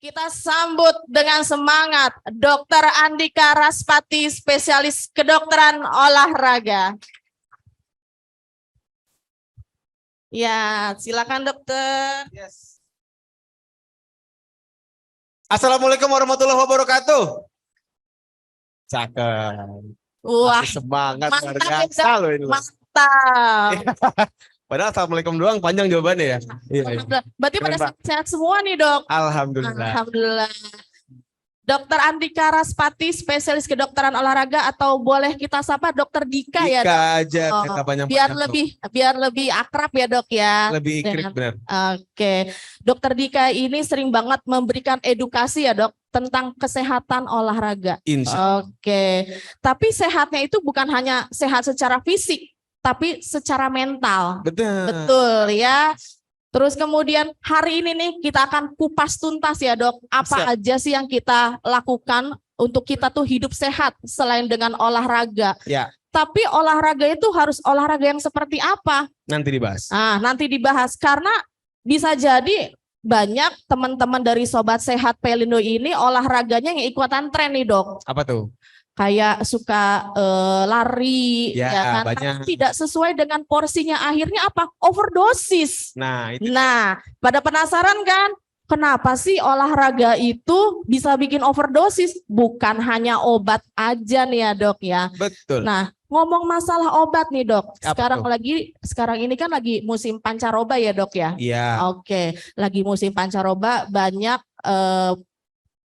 Kita sambut dengan semangat Dr. Andika Raspati, spesialis kedokteran olahraga. Ya, silakan dokter. Yes. Assalamualaikum warahmatullahi wabarakatuh. Cakep. Wah, masih semangat luar mantap, biasa loh ini. mantap. Padahal assalamualaikum doang panjang jawabannya ya. Iya. Berarti Keren, pada Pak. sehat semua nih dok. Alhamdulillah. Alhamdulillah. Dokter Andika Raspati, spesialis kedokteran olahraga, atau boleh kita sapa Dokter Dika ya dok? Dika aja, Oh, Dika panjang biar lebih akrab ya dok ya. Lebih ikrip benar. Oke, Dokter Dika ini sering banget memberikan edukasi ya dok tentang kesehatan olahraga. Insya. Oke, tapi sehatnya itu bukan hanya sehat secara fisik, tapi secara mental. Betul ya. Terus kemudian hari ini nih kita akan kupas tuntas ya dok, apa aja sih yang kita lakukan untuk kita tuh hidup sehat selain dengan olahraga. Ya. Tapi olahraga itu harus olahraga yang seperti apa? Nanti dibahas. Nanti dibahas karena bisa jadi banyak teman-teman dari Sobat Sehat Pelindo ini olahraganya yang ikutan tren nih dok. Apa tuh? Kayak suka lari, ya kan? Banyak. Tidak sesuai dengan porsinya, akhirnya apa? Overdosis. Nah, itu. Nah, pada penasaran kan? Kenapa sih olahraga itu bisa bikin overdosis? Bukan hanya obat aja nih ya dok ya. Betul. Nah, ngomong masalah obat nih dok. Apa Sekarang ini kan lagi musim pancaroba ya dok ya. Iya. Oke, lagi musim pancaroba, banyak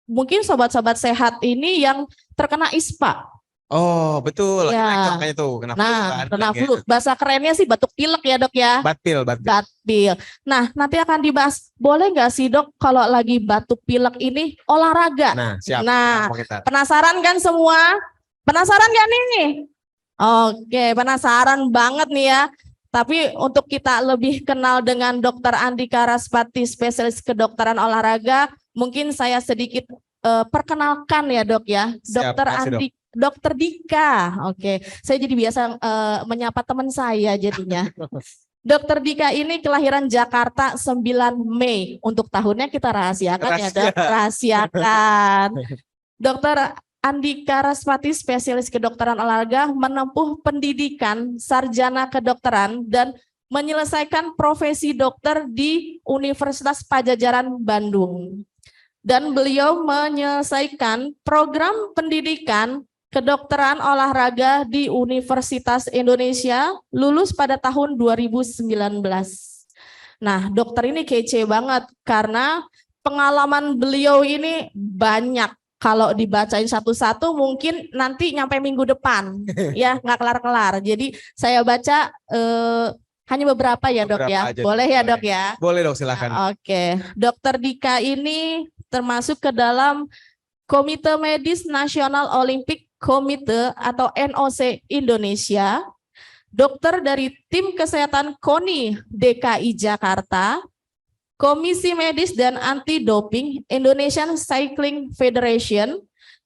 mungkin sobat-sobat sehat ini yang terkena ISPA. Oh betul, ya. Kayaknya tuh kena flu. Bahasa kerennya sih batuk pilek ya dok ya. Batpil. Nah nanti akan dibahas, boleh nggak sih dok kalau lagi batuk pilek ini olahraga? Nah siap. Nah penasaran kan semua? Penasaran gak nih? Oke, penasaran banget nih ya. Tapi untuk kita lebih kenal dengan Dr. Andika Raspati, spesialis kedokteran olahraga, mungkin saya sedikit perkenalkan ya dok ya. Dokter Dika. Oke, saya jadi biasa menyapa teman saya jadinya. Dokter Dika ini kelahiran Jakarta 9 Mei. Untuk tahunnya kita rahasiakan ya dok. Rahasiakan. Dokter Andika Raspati, spesialis kedokteran olahraga, menempuh pendidikan sarjana kedokteran dan menyelesaikan profesi dokter di Universitas Padjadjaran Bandung. Dan beliau menyelesaikan program pendidikan kedokteran olahraga di Universitas Indonesia, lulus pada tahun 2019. Nah, dokter ini kece banget karena pengalaman beliau ini banyak. Kalau dibacain satu-satu mungkin nanti nyampe minggu depan, ya nggak kelar-kelar. Jadi saya baca hanya beberapa ya dok ya. Boleh ya dok ya? Boleh dok, silakan. Oke, Dokter Dika ini termasuk ke dalam Komite Medis Nasional Olimpik Komite atau NOC Indonesia, dokter dari tim kesehatan KONI DKI Jakarta, Komisi Medis dan Anti Doping Indonesian Cycling Federation,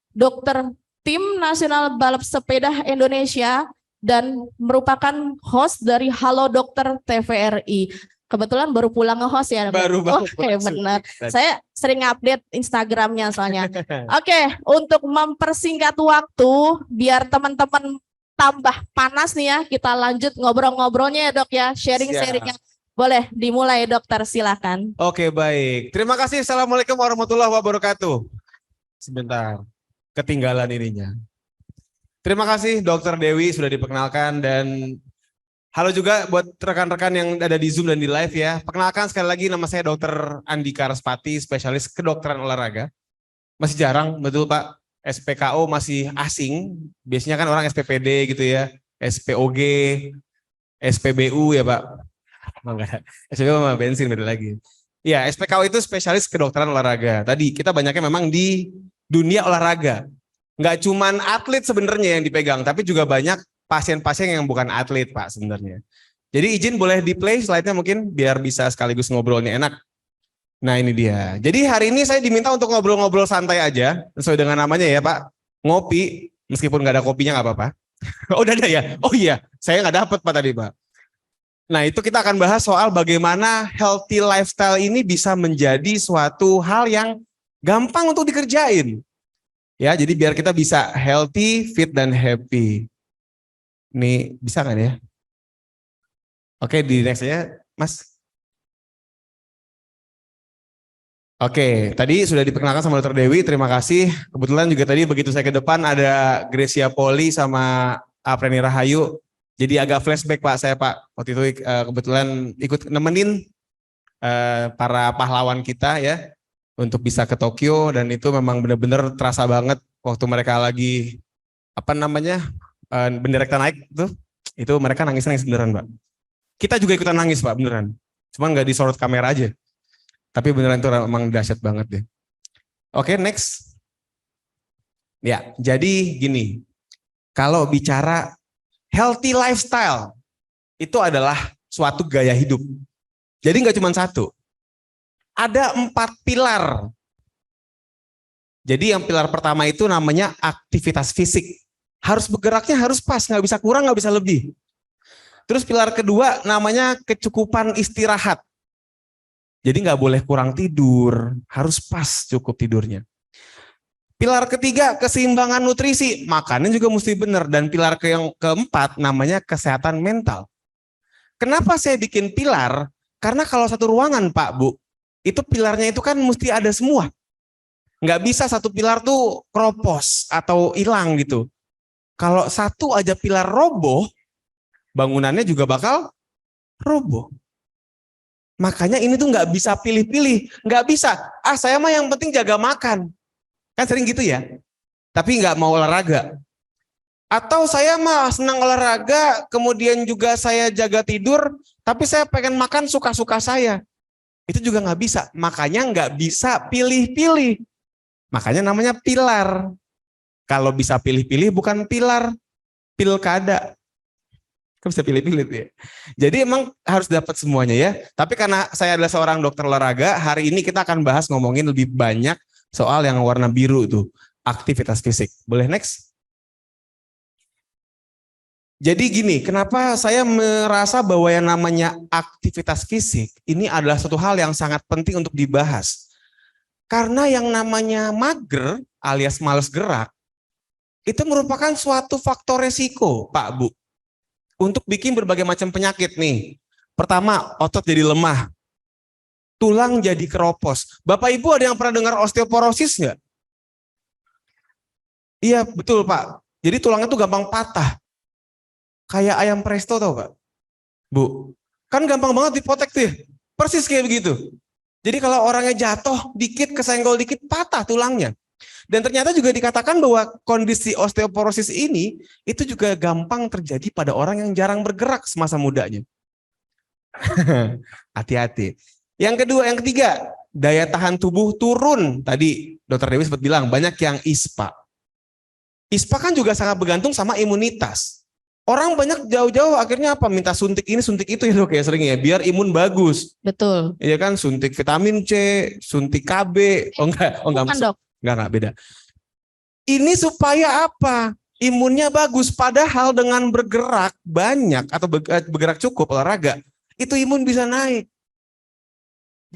dokter tim nasional balap sepeda Indonesia, dan merupakan host dari Halo Dokter TVRI. Kebetulan baru pulang nge-host ya. Baru benar. Saya sering update Instagramnya soalnya. Oke, untuk mempersingkat waktu biar teman-teman tambah panas nih ya, kita lanjut ngobrol-ngobrolnya ya dok ya, sharing-sharingnya. Boleh dimulai dokter, silakan. Oke baik, terima kasih. Assalamualaikum warahmatullahi wabarakatuh. Sebentar, ketinggalan ininya. Terima kasih Dokter Dewi sudah diperkenalkan, dan halo juga buat rekan-rekan yang ada di Zoom dan di live ya. Perkenalkan sekali lagi, nama saya Dr. Andika Raspati, spesialis kedokteran olahraga. Masih jarang, betul Pak, SPKO masih asing. Biasanya kan orang SPPD gitu ya, SPOG, SPBU ya Pak. Enggak, SPKO sama bensin beda lagi. Ya, SPKO itu spesialis kedokteran olahraga. Tadi kita banyaknya memang di dunia olahraga. Nggak cuman atlet sebenarnya yang dipegang, tapi juga banyak pasien-pasien yang bukan atlet Pak sebenarnya. Jadi izin boleh di play slide-nya mungkin biar bisa sekaligus ngobrolnya enak. Nah ini dia. Jadi hari ini saya diminta untuk ngobrol-ngobrol santai aja, sesuai dengan namanya ya Pak. Ngopi, meskipun nggak ada kopinya nggak apa-apa. Oh udah ada ya? Oh iya, saya nggak dapet Pak tadi Pak. Nah itu kita akan bahas soal bagaimana healthy lifestyle ini bisa menjadi suatu hal yang Gampang untuk dikerjain. Ya, jadi biar kita bisa healthy, fit, dan happy. Ini bisa kan ya? Oke, di next aja, Mas. Oke, tadi sudah diperkenalkan sama Dr. Dewi, terima kasih. Kebetulan juga tadi begitu saya ke depan ada Gracia Poli sama Apreni Rahayu. Jadi agak flashback Pak, saya Pak. Waktu itu kebetulan ikut nemenin para pahlawan kita ya untuk bisa ke Tokyo, dan itu memang benar-benar terasa banget waktu mereka lagi apa namanya bendera kita naik tuh, itu mereka nangis-nangis beneran Pak. Kita juga ikutan nangis Pak beneran, cuman nggak disorot kamera aja. Tapi beneran itu memang dahsyat banget deh. Oke, next. Ya, jadi gini. Kalau bicara healthy lifestyle, itu adalah suatu gaya hidup. Jadi nggak cuma satu. Ada 4 pilar. Jadi yang pilar pertama itu namanya aktivitas fisik. Harus bergeraknya harus pas, nggak bisa kurang, nggak bisa lebih. Terus pilar kedua namanya kecukupan istirahat. Jadi nggak boleh kurang tidur, harus pas cukup tidurnya. Pilar ketiga keseimbangan nutrisi, makannya juga mesti benar. Dan pilar yang keempat namanya kesehatan mental. Kenapa saya bikin pilar? Karena kalau satu ruangan Pak Bu, itu pilarnya itu kan mesti ada semua. Nggak bisa satu pilar tuh kropos atau hilang gitu. Kalau satu aja pilar roboh, bangunannya juga bakal roboh. Makanya ini tuh nggak bisa pilih-pilih, nggak bisa. Ah saya mah yang penting jaga makan, kan sering gitu ya. Tapi nggak mau olahraga. Atau saya mah senang olahraga, kemudian juga saya jaga tidur, tapi saya pengen makan suka-suka saya. Itu juga nggak bisa. Makanya nggak bisa pilih-pilih. Makanya namanya pilar. Kalau bisa pilih-pilih bukan pilar, pilkada. Kan bisa pilih-pilih ya. Jadi emang harus dapat semuanya ya. Tapi karena saya adalah seorang dokter olahraga, hari ini kita akan bahas ngomongin lebih banyak soal yang warna biru tuh, aktivitas fisik. Boleh next? Jadi gini, kenapa saya merasa bahwa yang namanya aktivitas fisik ini adalah satu hal yang sangat penting untuk dibahas. Karena yang namanya mager alias malas gerak, itu merupakan suatu faktor resiko, Pak Bu, untuk bikin berbagai macam penyakit nih. Pertama, otot jadi lemah, tulang jadi keropos. Bapak Ibu ada yang pernah dengar osteoporosis nggak? Iya betul Pak. Jadi tulangnya tuh gampang patah. Kayak ayam presto tau Pak? Bu, kan gampang banget dipotek tuh ya. Persis kayak begitu. Jadi kalau orangnya jatuh dikit, kesenggol dikit, patah tulangnya. Dan ternyata juga dikatakan bahwa kondisi osteoporosis ini itu juga gampang terjadi pada orang yang jarang bergerak semasa mudanya. Hati-hati. Yang kedua, yang ketiga, daya tahan tubuh turun. Tadi Dr. Dewi sempat bilang banyak yang ISPA. ISPA kan juga sangat bergantung sama imunitas. Orang banyak jauh-jauh akhirnya apa? Minta suntik ini, suntik itu ya dok ya sering ya, biar imun bagus. Betul. Iya kan, suntik vitamin C, suntik KB. Bukan dok. Enggak beda. Ini supaya apa? Imunnya bagus, padahal dengan bergerak banyak atau bergerak cukup olahraga, itu imun bisa naik.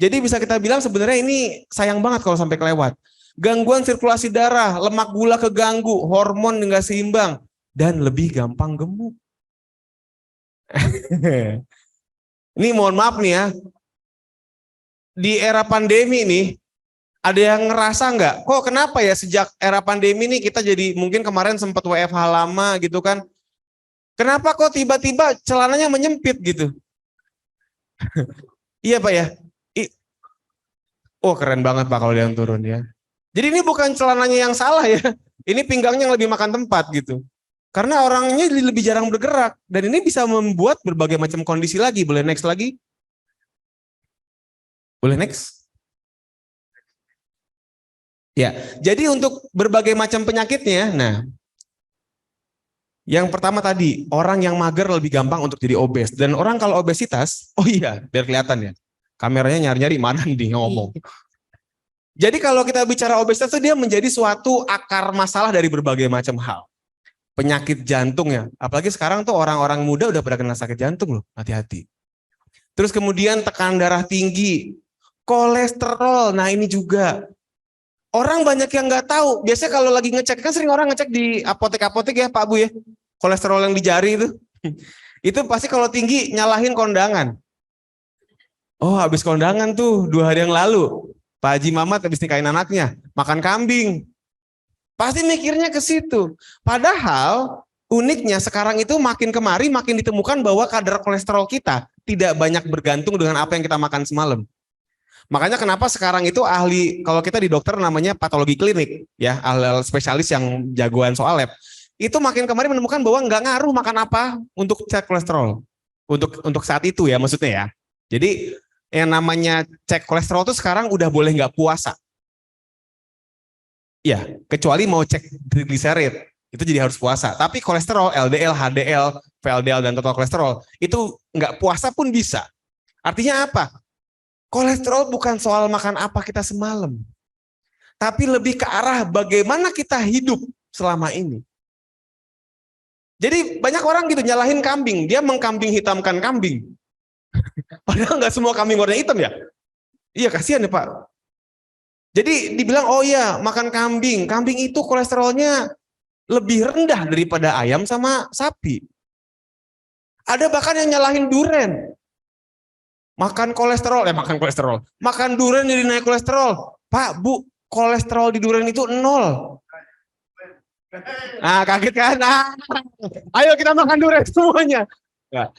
Jadi bisa kita bilang sebenarnya ini sayang banget kalau sampai kelewat. Gangguan sirkulasi darah, lemak gula keganggu, hormon nggak seimbang, dan lebih gampang gemuk. Ini mohon maaf nih ya, di era pandemi nih, ada yang ngerasa nggak, kok kenapa ya sejak era pandemi nih kita jadi mungkin kemarin sempat WFH lama gitu kan, kenapa kok tiba-tiba celananya menyempit gitu? Iya Pak ya? Oh keren banget Pak kalau dia yang turun ya. Jadi ini bukan celananya yang salah ya, ini pinggangnya yang lebih makan tempat gitu. Karena orangnya lebih jarang bergerak, dan ini bisa membuat berbagai macam kondisi lagi. Boleh next lagi? Boleh next? Ya, jadi untuk berbagai macam penyakitnya, nah, yang pertama tadi, orang yang mager lebih gampang untuk jadi obes. Dan orang kalau obesitas, oh iya, biar kelihatan ya, kameranya nyari-nyari mana nih ngomong. Jadi kalau kita bicara obesitas itu dia menjadi suatu akar masalah dari berbagai macam hal. Penyakit jantung ya, apalagi sekarang tuh orang-orang muda udah pada kena sakit jantung loh, hati-hati. Terus kemudian tekanan darah tinggi, kolesterol, nah ini juga. Orang banyak yang nggak tahu. Biasanya kalau lagi ngecek, kan sering orang ngecek di apotek-apotek ya Pak Bu ya. Kolesterol yang di jari itu. Itu pasti kalau tinggi nyalahin kondangan. Oh habis kondangan tuh 2 hari yang lalu. Pak Haji Mamat habis nikahin anaknya. Makan kambing. Pasti mikirnya ke situ. Padahal uniknya sekarang itu makin kemari makin ditemukan bahwa kadar kolesterol kita tidak banyak bergantung dengan apa yang kita makan semalam. Makanya kenapa sekarang itu ahli, kalau kita di dokter namanya patologi klinik, ya ahli spesialis yang jagoan soal lab, itu makin kemarin menemukan bahwa nggak ngaruh makan apa untuk cek kolesterol, untuk saat itu ya maksudnya ya. Jadi yang namanya cek kolesterol itu sekarang udah boleh nggak puasa, ya kecuali mau cek triglycerid itu jadi harus puasa. Tapi kolesterol, LDL, HDL, VLDL dan total kolesterol itu nggak puasa pun bisa. Artinya apa? Kolesterol bukan soal makan apa kita semalam, tapi lebih ke arah bagaimana kita hidup selama ini. Jadi banyak orang gitu nyalahin kambing, dia mengkambing hitamkan kambing. Padahal nggak semua kambing warna hitam ya. Iya kasihan ya Pak. Jadi dibilang oh iya makan kambing, kambing itu kolesterolnya lebih rendah daripada ayam sama sapi. Ada bahkan yang nyalahin duren. Makan durian jadi naik kolesterol. Pak, Bu, kolesterol di durian itu 0. Nah, kaget kan? Nah, ayo kita makan durian semuanya. Nah.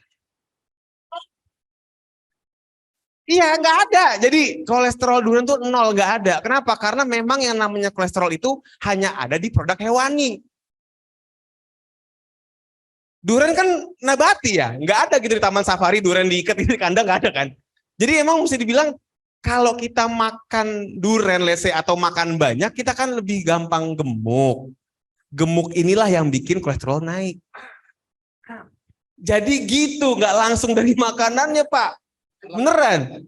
Iya, nggak ada. Jadi kolesterol durian itu 0, nggak ada. Kenapa? Karena memang yang namanya kolesterol itu hanya ada di produk hewani. Durian kan nabati ya, nggak ada gitu di taman safari durian diikat di kandang, nggak ada kan. Jadi emang mesti dibilang kalau kita makan durian let's say atau makan banyak kita kan lebih gampang gemuk. Gemuk inilah yang bikin kolesterol naik. Jadi gitu, nggak langsung dari makanannya Pak, beneran.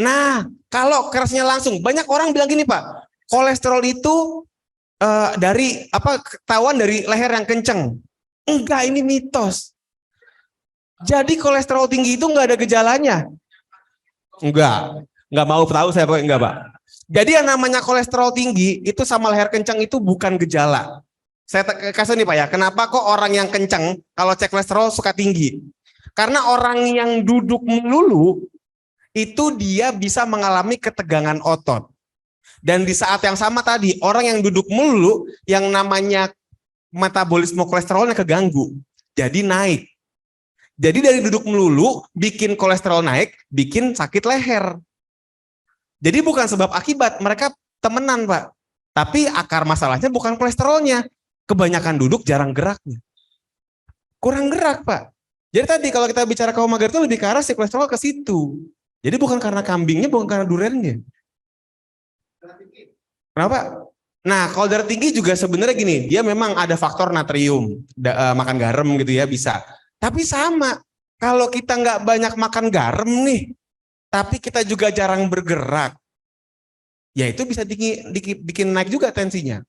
Nah kalau kerasnya langsung, banyak orang bilang gini Pak, kolesterol itu dari apa ketahuan dari leher yang kenceng. Enggak, ini mitos. Jadi kolesterol tinggi itu enggak ada gejalanya. Enggak mau tahu saya Pak, enggak Pak. Jadi yang namanya kolesterol tinggi itu sama leher kenceng itu bukan gejala. Saya kasih nih Pak ya, kenapa kok orang yang kenceng kalau cek kolesterol suka tinggi? Karena orang yang duduk melulu itu dia bisa mengalami ketegangan otot. Dan di saat yang sama tadi, orang yang duduk melulu, yang namanya metabolisme kolesterolnya keganggu, jadi naik. Jadi dari duduk melulu, bikin kolesterol naik, bikin sakit leher. Jadi bukan sebab akibat, mereka temenan Pak. Tapi akar masalahnya bukan kolesterolnya, kebanyakan duduk jarang geraknya. Kurang gerak Pak. Jadi tadi kalau kita bicara kaum mager itu lebih ke arah si kolesterol ke situ. Jadi bukan karena kambingnya, bukan karena durennya. Kenapa? Nah, kalau darah tinggi juga sebenarnya gini, dia memang ada faktor natrium, makan garam gitu ya bisa. Tapi sama, kalau kita nggak banyak makan garam nih, tapi kita juga jarang bergerak, ya itu bisa bikin naik juga tensinya.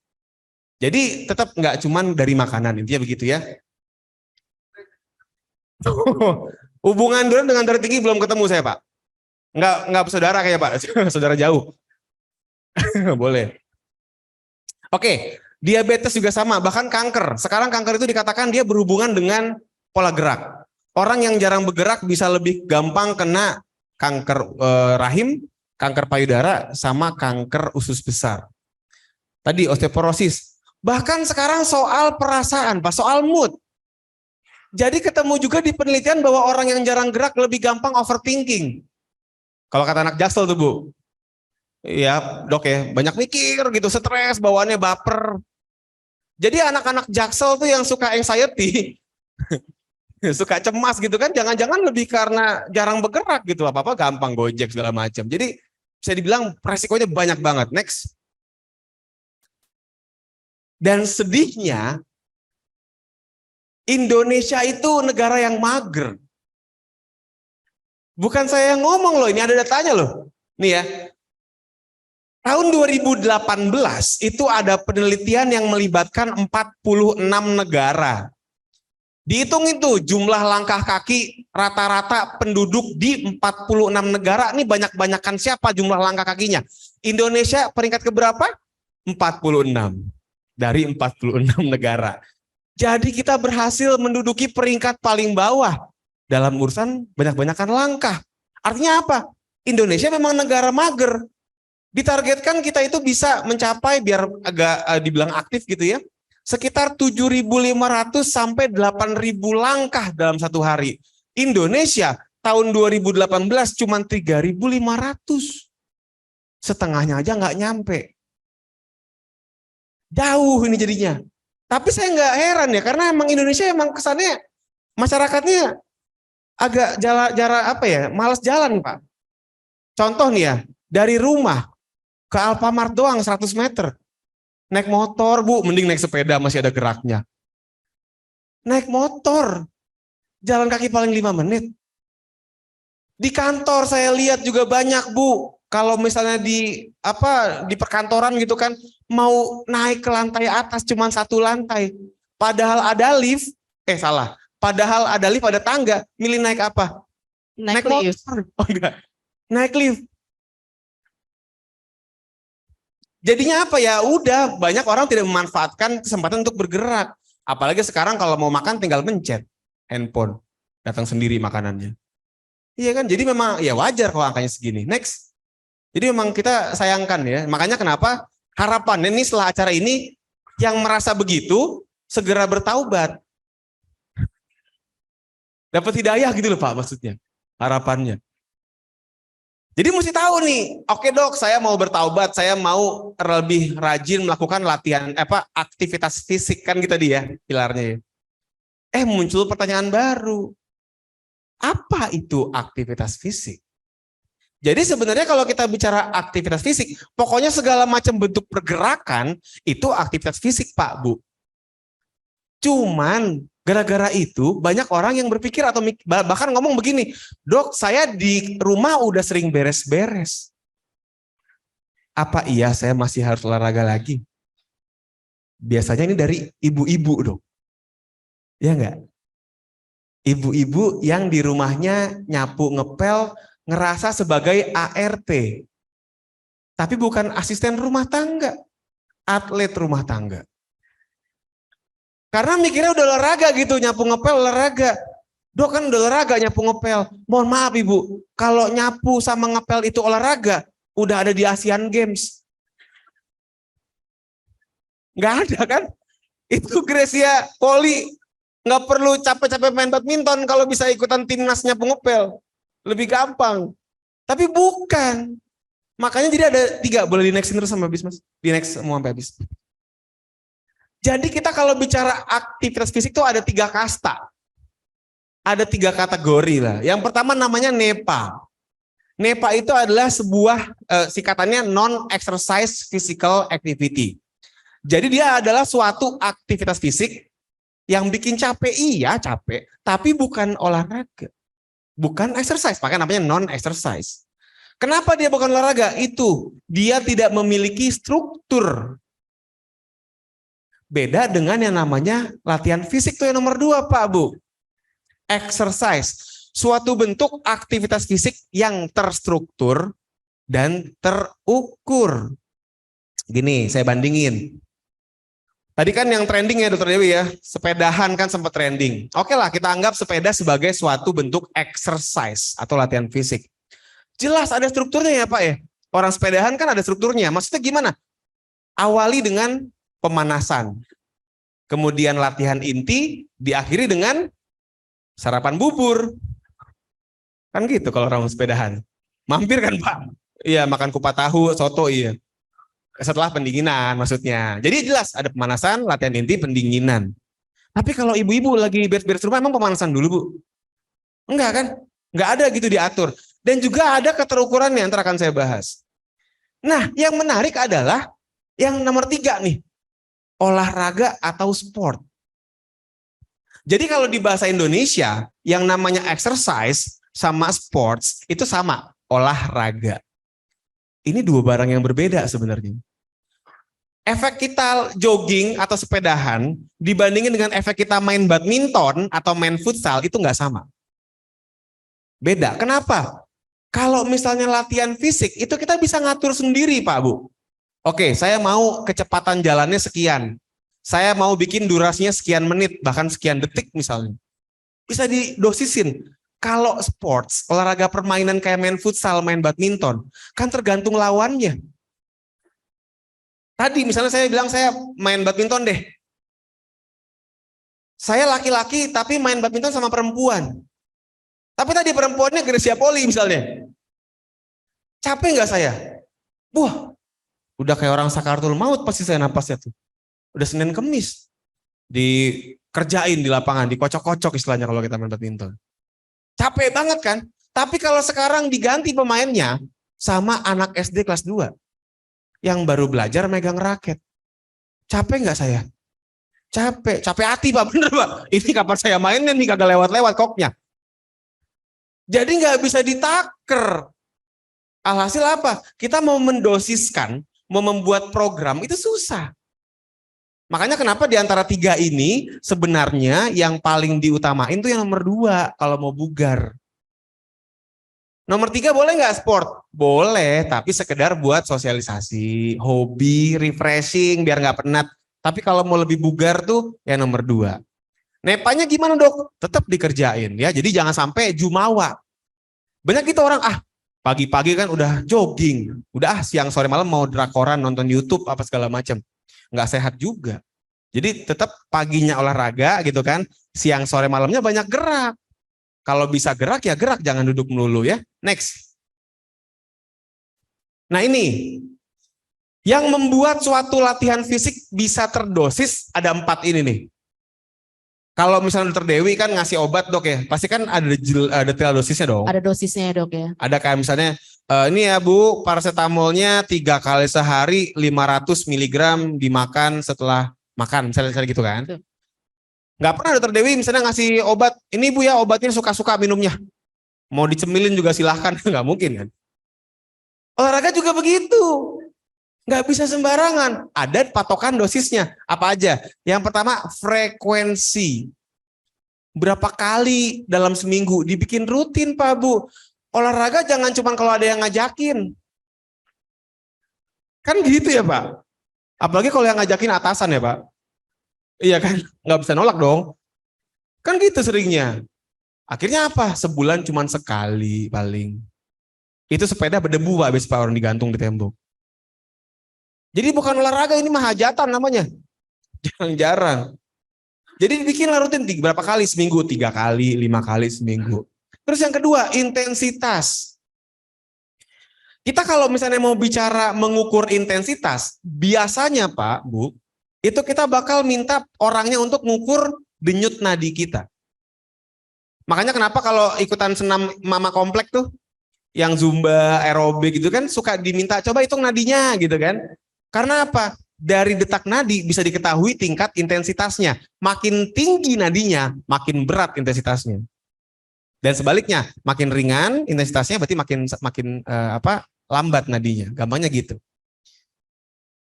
Jadi tetap nggak cuman dari makanan, intinya begitu ya. Hubungan durian dengan darah tinggi belum ketemu saya Pak. Nggak saudara kayak Pak, saudara jauh. Boleh. Oke, diabetes juga sama, bahkan kanker. Sekarang kanker itu dikatakan dia berhubungan dengan pola gerak. Orang yang jarang bergerak bisa lebih gampang kena kanker rahim, kanker payudara, sama kanker usus besar. Tadi osteoporosis. Bahkan sekarang soal perasaan, Pak, soal mood. Jadi ketemu juga di penelitian bahwa orang yang jarang gerak lebih gampang overthinking. Kalau kata anak Jaksel tuh Bu. Iya Dok ya, banyak mikir gitu, stres, bawaannya baper. Jadi anak-anak Jaksel tuh yang suka anxiety, suka cemas gitu kan, jangan-jangan lebih karena jarang bergerak gitu, apa-apa gampang gojek segala macam. Jadi bisa dibilang resikonya banyak banget. Next. Dan sedihnya, Indonesia itu negara yang mager. Bukan saya yang ngomong loh, ini ada datanya loh. Nih ya. Tahun 2018 itu ada penelitian yang melibatkan 46 negara. Dihitung itu jumlah langkah kaki rata-rata penduduk di 46 negara, ini banyak-banyakan siapa jumlah langkah kakinya. Indonesia peringkat keberapa? 46 dari 46 negara. Jadi kita berhasil menduduki peringkat paling bawah dalam urusan banyak-banyakan langkah. Artinya apa? Indonesia memang negara mager. Ditargetkan kita itu bisa mencapai, biar agak dibilang aktif gitu ya, sekitar 7.500 sampai 8.000 langkah dalam satu hari. Indonesia tahun 2018 cuma 3.500. Setengahnya aja nggak nyampe. Jauh ini jadinya. Tapi saya nggak heran ya, karena emang Indonesia emang kesannya masyarakatnya agak malas jalan Pak. Contoh nih ya, dari rumah ke Alfamart doang 100 meter. Naik motor Bu, mending naik sepeda masih ada geraknya. Naik motor, jalan kaki paling 5 menit. Di kantor saya lihat juga banyak Bu, kalau misalnya di perkantoran gitu kan, mau naik ke lantai atas cuma 1 lantai. Padahal ada lift, padahal ada lift, ada tangga, milih naik apa? Naik lift. motor. Oh enggak, naik lift. Jadinya apa ya? Udah banyak orang tidak memanfaatkan kesempatan untuk bergerak. Apalagi sekarang kalau mau makan tinggal mencet handphone, datang sendiri makanannya. Iya kan? Jadi memang ya wajar kalau angkanya segini. Next. Jadi memang kita sayangkan ya. Makanya kenapa harapannya nih setelah acara ini yang merasa begitu segera bertaubat. Dapat hidayah gitu loh Pak maksudnya. Harapannya. Jadi mesti tahu nih, oke Dok, saya mau bertaubat, saya mau lebih rajin melakukan latihan aktivitas fisik kan gitu dia pilarnya. Muncul pertanyaan baru. Apa itu aktivitas fisik? Jadi sebenarnya kalau kita bicara aktivitas fisik, pokoknya segala macam bentuk pergerakan itu aktivitas fisik Pak Bu. Cuman gara-gara itu banyak orang yang berpikir atau bahkan ngomong begini, Dok saya di rumah udah sering beres-beres. Apa iya saya masih harus olahraga lagi? Biasanya ini dari ibu-ibu Dok. Ya enggak? Ibu-ibu yang di rumahnya nyapu ngepel ngerasa sebagai ART. Tapi bukan asisten rumah tangga, atlet rumah tangga. Karena mikirnya udah olahraga gitu, nyapu ngepel olahraga. Dok kan udah olahraga nyapu ngepel. Mohon maaf Ibu, kalau nyapu sama ngepel itu olahraga, udah ada di Asian Games. Nggak ada kan? Itu Gracia Poli, nggak perlu capek-capek main badminton kalau bisa ikutan timnas nyapu ngepel. Lebih gampang. Tapi bukan. Makanya jadi ada 3, boleh di nextin terus sama habis Mas? Di next semua sampai habis. Jadi kita kalau bicara aktivitas fisik itu ada 3 kasta. Ada 3 kategori lah. Yang pertama namanya NEPA. NEPA itu adalah sebuah singkatannya non-exercise physical activity. Jadi dia adalah suatu aktivitas fisik yang bikin capek, iya capek, tapi bukan olahraga. Bukan exercise, makanya namanya non-exercise. Kenapa dia bukan olahraga? Itu, dia tidak memiliki struktur. Beda dengan yang namanya latihan fisik tuh yang nomor 2 Pak Bu. Exercise, suatu bentuk aktivitas fisik yang terstruktur dan terukur. Gini, saya bandingin. Tadi kan yang trending ya Dokter Dewi ya, sepedahan kan sempat trending. Oke lah, kita anggap sepeda sebagai suatu bentuk exercise atau latihan fisik. Jelas ada strukturnya ya Pak ya. Orang sepedahan kan ada strukturnya. Maksudnya gimana? Awali dengan pemanasan, kemudian latihan inti, diakhiri dengan sarapan bubur. Kan gitu kalau orang sepedahan. Mampir kan Pak? Iya, makan kupat tahu, soto iya. Setelah pendinginan maksudnya. Jadi jelas ada pemanasan, latihan inti, pendinginan. Tapi kalau ibu-ibu lagi beres-beres rumah emang pemanasan dulu Bu? Enggak kan? Enggak ada gitu diatur. Dan juga ada keterukurannya, ntar akan saya bahas. Nah, yang menarik adalah yang nomor 3 nih. Olahraga atau sport. Jadi kalau di bahasa Indonesia yang namanya exercise sama sports itu sama, olahraga. Ini 2 barang yang berbeda sebenarnya. Efek kita jogging atau sepedahan dibandingin dengan efek kita main badminton atau main futsal itu nggak sama. Beda. Kenapa? Kalau misalnya latihan fisik, itu kita bisa ngatur sendiri Pak Bu. Oke, saya mau kecepatan jalannya sekian. Saya mau bikin durasinya sekian menit, bahkan sekian detik misalnya. Bisa didosisin. Kalau sports, olahraga permainan kayak main futsal, main badminton, kan tergantung lawannya. Tadi misalnya saya bilang saya main badminton deh. Saya laki-laki tapi main badminton sama perempuan. Tapi tadi perempuannya Grecia Poli misalnya. Capek nggak saya? Wah, udah kayak orang sakaratul maut pasti saya napasnya tuh. Udah Senin Kemis. Dikerjain di lapangan, dikocok-kocok istilahnya kalau kita main badminton. Capek banget kan? Tapi kalau sekarang diganti pemainnya sama anak SD kelas 2 yang baru belajar megang raket. Capek nggak saya? Capek hati Pak, bener Pak. Ini kapan saya mainnya nih, kagak lewat-lewat koknya. Jadi nggak bisa ditaker. Alhasil apa? Kita mau mendosiskan, mau membuat program itu susah. Makanya kenapa di antara 3 ini sebenarnya yang paling diutamain tuh yang nomor 2 kalau mau bugar. Nomor 3 boleh nggak sport? Boleh, tapi sekedar buat sosialisasi, hobi, refreshing, biar nggak penat. Tapi kalau mau lebih bugar tuh ya nomor 2. Nepanya gimana dok? Tetap dikerjain ya. Jadi jangan sampai jumawa. Banyak gitu orang pagi-pagi kan udah jogging, udah siang sore malam mau drakoran nonton YouTube apa segala macam. Nggak sehat juga. Jadi tetap paginya olahraga gitu kan, siang sore malamnya banyak gerak. Kalau bisa gerak ya gerak, jangan duduk melulu ya. Next. Nah ini, yang membuat suatu latihan fisik bisa terdosis ada 4 ini nih. Kalau misalnya Dokter Dewi kan ngasih obat dok ya, pasti kan ada detail dosisnya dong. Ada dosisnya ya dok ya. Ada kayak misalnya, ini ya Bu, paracetamolnya 3 kali sehari 500 mg dimakan setelah makan, misalnya gitu kan. Nggak pernah Dokter Dewi misalnya ngasih obat, ini Bu ya obatnya suka-suka minumnya. Mau dicemilin juga silahkan, nggak mungkin kan. Olahraga juga begitu. Nggak bisa sembarangan, ada patokan dosisnya. Apa aja? Yang pertama, frekuensi. Berapa kali dalam seminggu? Dibikin rutin Pak Bu. Olahraga jangan cuma kalau ada yang ngajakin. Kan gitu ya Pak. Apalagi kalau yang ngajakin atasan ya Pak. Iya kan? Nggak bisa nolak dong. Kan gitu seringnya. Akhirnya apa? Sebulan cuma sekali paling. Itu sepeda berdebu Pak, habis Pak orang digantung di tembok. Jadi bukan olahraga, ini mah hajatan namanya. Jarang-jarang. Jadi bikinlah rutin berapa kali seminggu? 3 kali, 5 kali seminggu. Terus yang kedua, intensitas. Kita kalau misalnya mau bicara mengukur intensitas, biasanya Pak, Bu, itu kita bakal minta orangnya untuk mengukur denyut nadi kita. Makanya kenapa kalau ikutan senam mama komplek tuh, yang zumba, aerobik gitu kan, suka diminta coba hitung nadinya gitu kan. Karena apa? Dari detak nadi bisa diketahui tingkat intensitasnya. Makin tinggi nadinya, makin berat intensitasnya. Dan sebaliknya, makin ringan intensitasnya berarti makin lambat nadinya. Gampangnya gitu.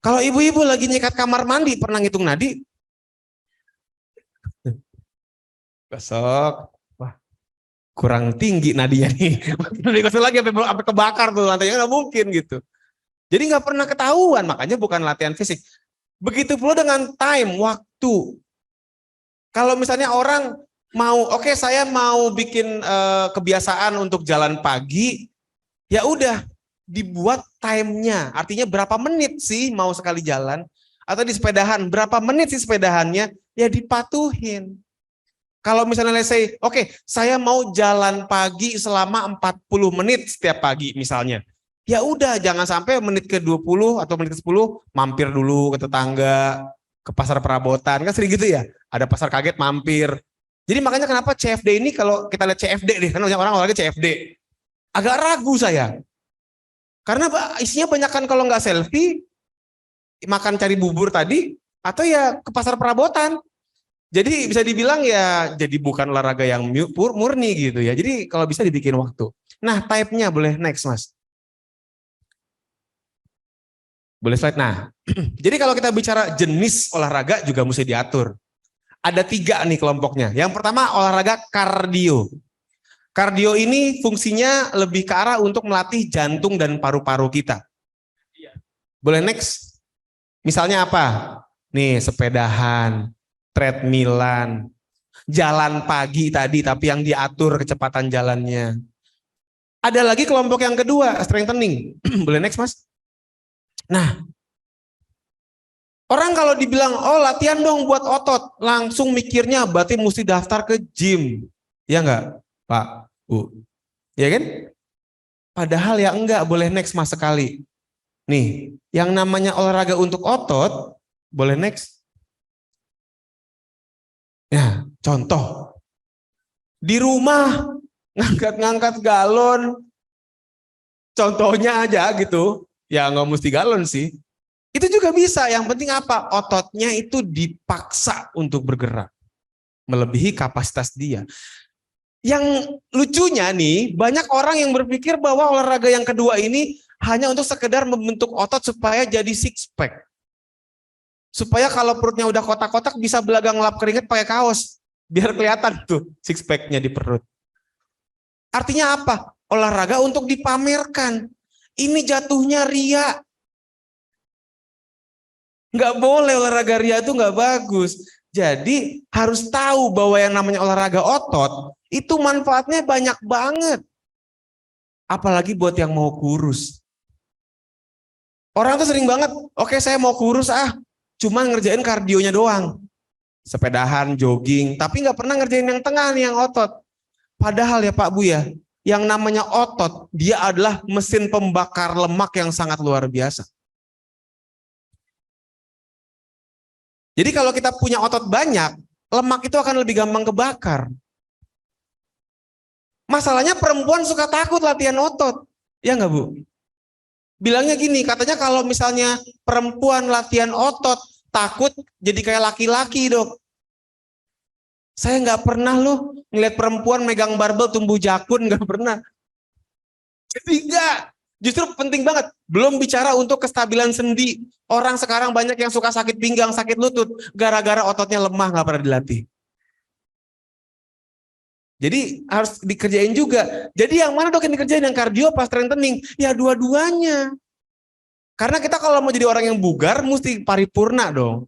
Kalau ibu-ibu lagi nyikat kamar mandi pernah ngitung nadi? Besok, wah kurang tinggi nadinya nih. Besok lagi sampai kebakar tuh lantainya, nggak mungkin gitu. Jadi nggak pernah ketahuan, makanya bukan latihan fisik. Begitu pula dengan time, waktu. Kalau misalnya orang mau, oke, saya mau bikin kebiasaan untuk jalan pagi, ya udah dibuat time-nya. Artinya berapa menit sih mau sekali jalan? Atau di sepedahan, berapa menit sih sepedahannya? Ya dipatuhin. Kalau misalnya let's say, oke, saya mau jalan pagi selama 40 menit setiap pagi misalnya. Ya udah, jangan sampai menit ke-20 atau menit ke-10 mampir dulu ke tetangga, ke pasar perabotan. Kan sering gitu ya, ada pasar kaget mampir. Jadi makanya kenapa CFD ini, kalau kita lihat CFD deh, kan banyak orang olahraga CFD. Agak ragu saya. Karena isinya banyak kan kalau nggak selfie, makan cari bubur tadi, atau ya ke pasar perabotan. Jadi bisa dibilang ya jadi bukan olahraga yang murni gitu ya. Jadi kalau bisa dibikin waktu. Nah type-nya boleh next Mas. Boleh slide. Nah, jadi kalau kita bicara jenis olahraga juga mesti diatur. Ada 3 nih kelompoknya. Yang pertama olahraga kardio. Kardio ini fungsinya lebih ke arah untuk melatih jantung dan paru-paru kita. Boleh next? Misalnya apa? Nih, sepedahan, treadmillan, jalan pagi tadi tapi yang diatur kecepatan jalannya. Ada lagi kelompok yang kedua, strengthening. Boleh next, Mas? Nah, orang kalau dibilang, oh latihan dong buat otot, langsung mikirnya berarti mesti daftar ke gym. Ya enggak, Pak, Bu? Ya kan? Padahal ya enggak, boleh next Mas sekali. Nih, yang namanya olahraga untuk otot, boleh next. Ya, contoh. Di rumah, ngangkat-ngangkat galon. Contohnya aja gitu. Ya nggak mesti galon sih. Itu juga bisa, yang penting apa? Ototnya itu dipaksa untuk bergerak. Melebihi kapasitas dia. Yang lucunya nih, banyak orang yang berpikir bahwa olahraga yang kedua ini hanya untuk sekedar membentuk otot supaya jadi six pack. Supaya kalau perutnya udah kotak-kotak bisa belagang lap keringet pakai kaos. Biar kelihatan tuh six pack-nya di perut. Artinya apa? Olahraga untuk dipamerkan. Ini jatuhnya ria. Nggak boleh olahraga ria itu nggak bagus. Jadi harus tahu bahwa yang namanya olahraga otot itu manfaatnya banyak banget. Apalagi buat yang mau kurus. Orang tuh sering banget, oke saya mau kurus cuman ngerjain kardionya doang. Sepedahan, jogging, tapi nggak pernah ngerjain yang tengah nih, yang otot. Padahal ya Pak Bu ya, yang namanya otot, dia adalah mesin pembakar lemak yang sangat luar biasa. Jadi kalau kita punya otot banyak, lemak itu akan lebih gampang kebakar. Masalahnya perempuan suka takut latihan otot. Ya nggak Bu? Bilangnya gini, katanya kalau misalnya perempuan latihan otot, takut jadi kayak laki-laki dok. Saya nggak pernah loh ngeliat perempuan megang barbel tumbuh jakun, nggak pernah. Jadi enggak. Justru penting banget. Belum bicara untuk kestabilan sendi. Orang sekarang banyak yang suka sakit pinggang, sakit lutut. Gara-gara ototnya lemah, nggak pernah dilatih. Jadi harus dikerjain juga. Jadi yang mana dok yang dikerjain? Yang kardio pas strengthening? Ya dua-duanya. Karena kita kalau mau jadi orang yang bugar, mesti paripurna dong.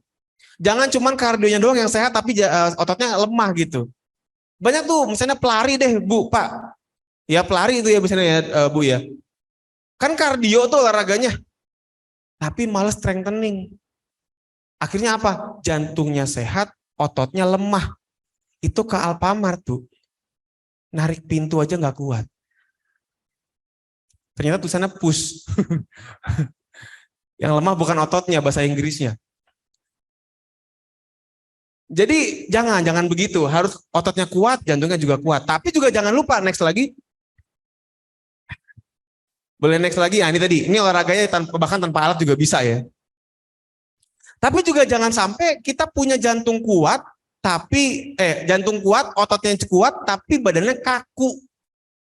Jangan cuman kardionya doang yang sehat, tapi ototnya lemah gitu. Banyak tuh, misalnya pelari deh Bu, Pak. Ya pelari itu ya misalnya ya Bu ya. Kan kardio tuh olahraganya, tapi malah strengthening. Akhirnya apa? Jantungnya sehat, ototnya lemah. Itu ke Alfamart tuh. Narik pintu aja nggak kuat. Ternyata tulisannya push. Yang lemah bukan ototnya, bahasa Inggrisnya. Jadi jangan begitu. Harus ototnya kuat, jantungnya juga kuat. Tapi juga jangan lupa, next lagi. Boleh next lagi? Nah, ini tadi, ini olahraganya bahkan tanpa alat juga bisa ya. Tapi juga jangan sampai kita punya jantung kuat, tapi jantung kuat, ototnya kuat, tapi badannya kaku.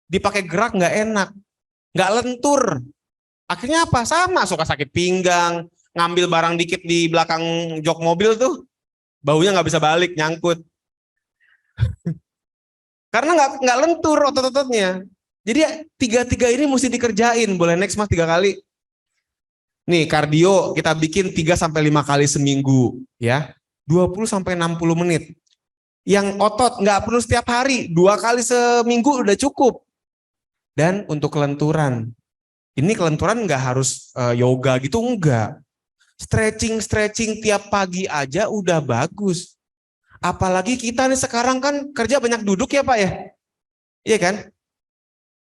Dipakai gerak nggak enak, nggak lentur. Akhirnya apa? Sama, suka sakit pinggang, ngambil barang dikit di belakang jok mobil tuh, baunya nggak bisa balik, nyangkut. Karena nggak lentur otot-ototnya. Jadi tiga-tiga ini mesti dikerjain. Boleh next Mas 3 kali. Nih kardio kita bikin 3-5 kali seminggu ya. 20-60 menit. Yang otot nggak perlu setiap hari, 2 kali seminggu udah cukup. Dan untuk kelenturan. Ini kelenturan nggak harus yoga gitu, enggak. Stretching tiap pagi aja udah bagus. Apalagi kita nih sekarang kan kerja banyak duduk ya Pak ya. Iya kan?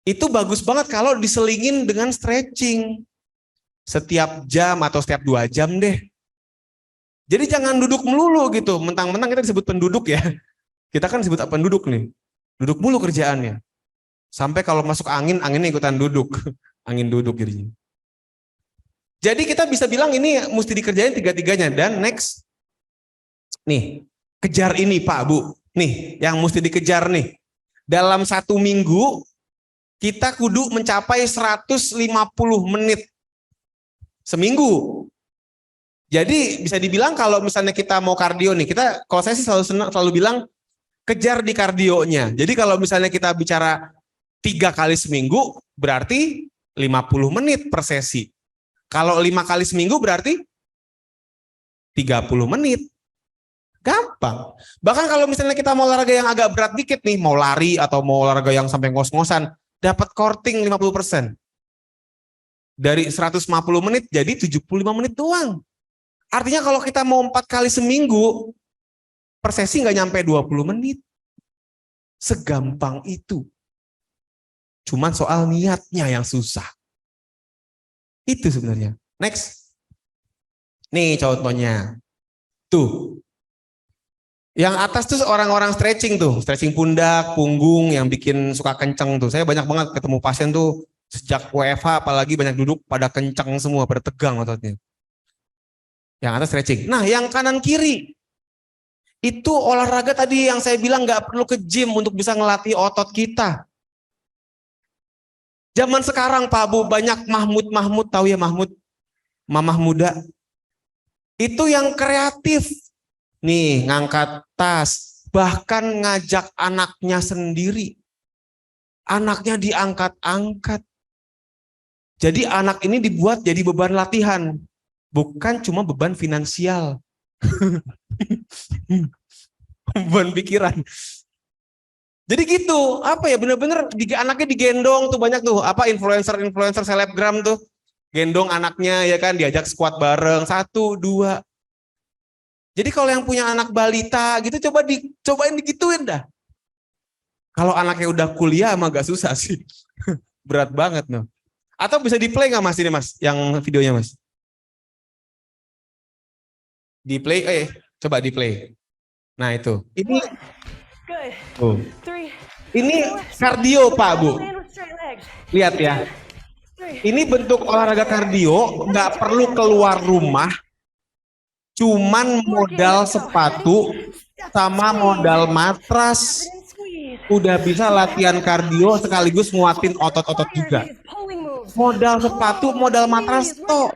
Itu bagus banget kalau diselingin dengan stretching. Setiap jam atau setiap 2 jam deh. Jadi jangan duduk melulu gitu. Mentang-mentang kita disebut penduduk ya. Kita kan disebut penduduk nih. Duduk mulu kerjaannya. Sampai kalau masuk angin, anginnya ikutan duduk. Angin duduk jadinya. Jadi kita bisa bilang ini mesti dikerjain 3-3-nya. Dan next. Nih, kejar ini Pak Bu. Nih, yang mesti dikejar nih. Dalam 1 minggu, kita kudu mencapai 150 menit. Seminggu. Jadi bisa dibilang kalau misalnya kita mau kardio nih, kalau saya sih selalu bilang kejar di kardionya. Jadi kalau misalnya kita bicara 3 kali seminggu berarti 50 menit per sesi. Kalau 5 kali seminggu berarti 30 menit. Gampang. Bahkan kalau misalnya kita mau olahraga yang agak berat dikit nih, mau lari atau mau olahraga yang sampai ngos-ngosan, dapat korting 50%. Dari 150 menit jadi 75 menit doang. Artinya kalau kita mau 4 kali seminggu, per sesi nggak nyampe 20 menit. Segampang itu. Cuman soal niatnya yang susah. Itu sebenarnya. Next. Nih contohnya. Tuh. Yang atas tuh orang-orang stretching tuh. Stretching pundak, punggung yang bikin suka kenceng tuh. Saya banyak banget ketemu pasien tuh sejak WFH apalagi banyak duduk pada kenceng semua, pada tegang ototnya. Yang atas stretching. Nah yang kanan kiri. Itu olahraga tadi yang saya bilang nggak perlu ke gym untuk bisa ngelatih otot kita. Zaman sekarang Pak Bu banyak Mahmud, tahu ya Mahmud? Mamah muda. Itu yang kreatif. Nih ngangkat tas. Bahkan ngajak anaknya sendiri. Anaknya diangkat-angkat. Jadi anak ini dibuat jadi beban latihan. Bukan cuma beban finansial. Beban pikiran. Jadi gitu, apa ya bener-bener anaknya digendong tuh banyak tuh, apa influencer selebgram tuh, gendong anaknya ya kan, diajak squat bareng, 1, 2. Jadi kalau yang punya anak balita gitu cobain digituin dah. Kalau anaknya udah kuliah emang agak susah sih, berat banget noh. Atau bisa di play nggak mas ini mas, yang videonya mas? Di play, coba di play. Nah itu, ini tuh. Ini kardio Pak Bu. Lihat ya. Ini bentuk olahraga kardio, nggak perlu keluar rumah. Cuman modal sepatu sama modal matras. Udah bisa latihan kardio sekaligus nguatin otot-otot juga. Modal sepatu, modal matras toh.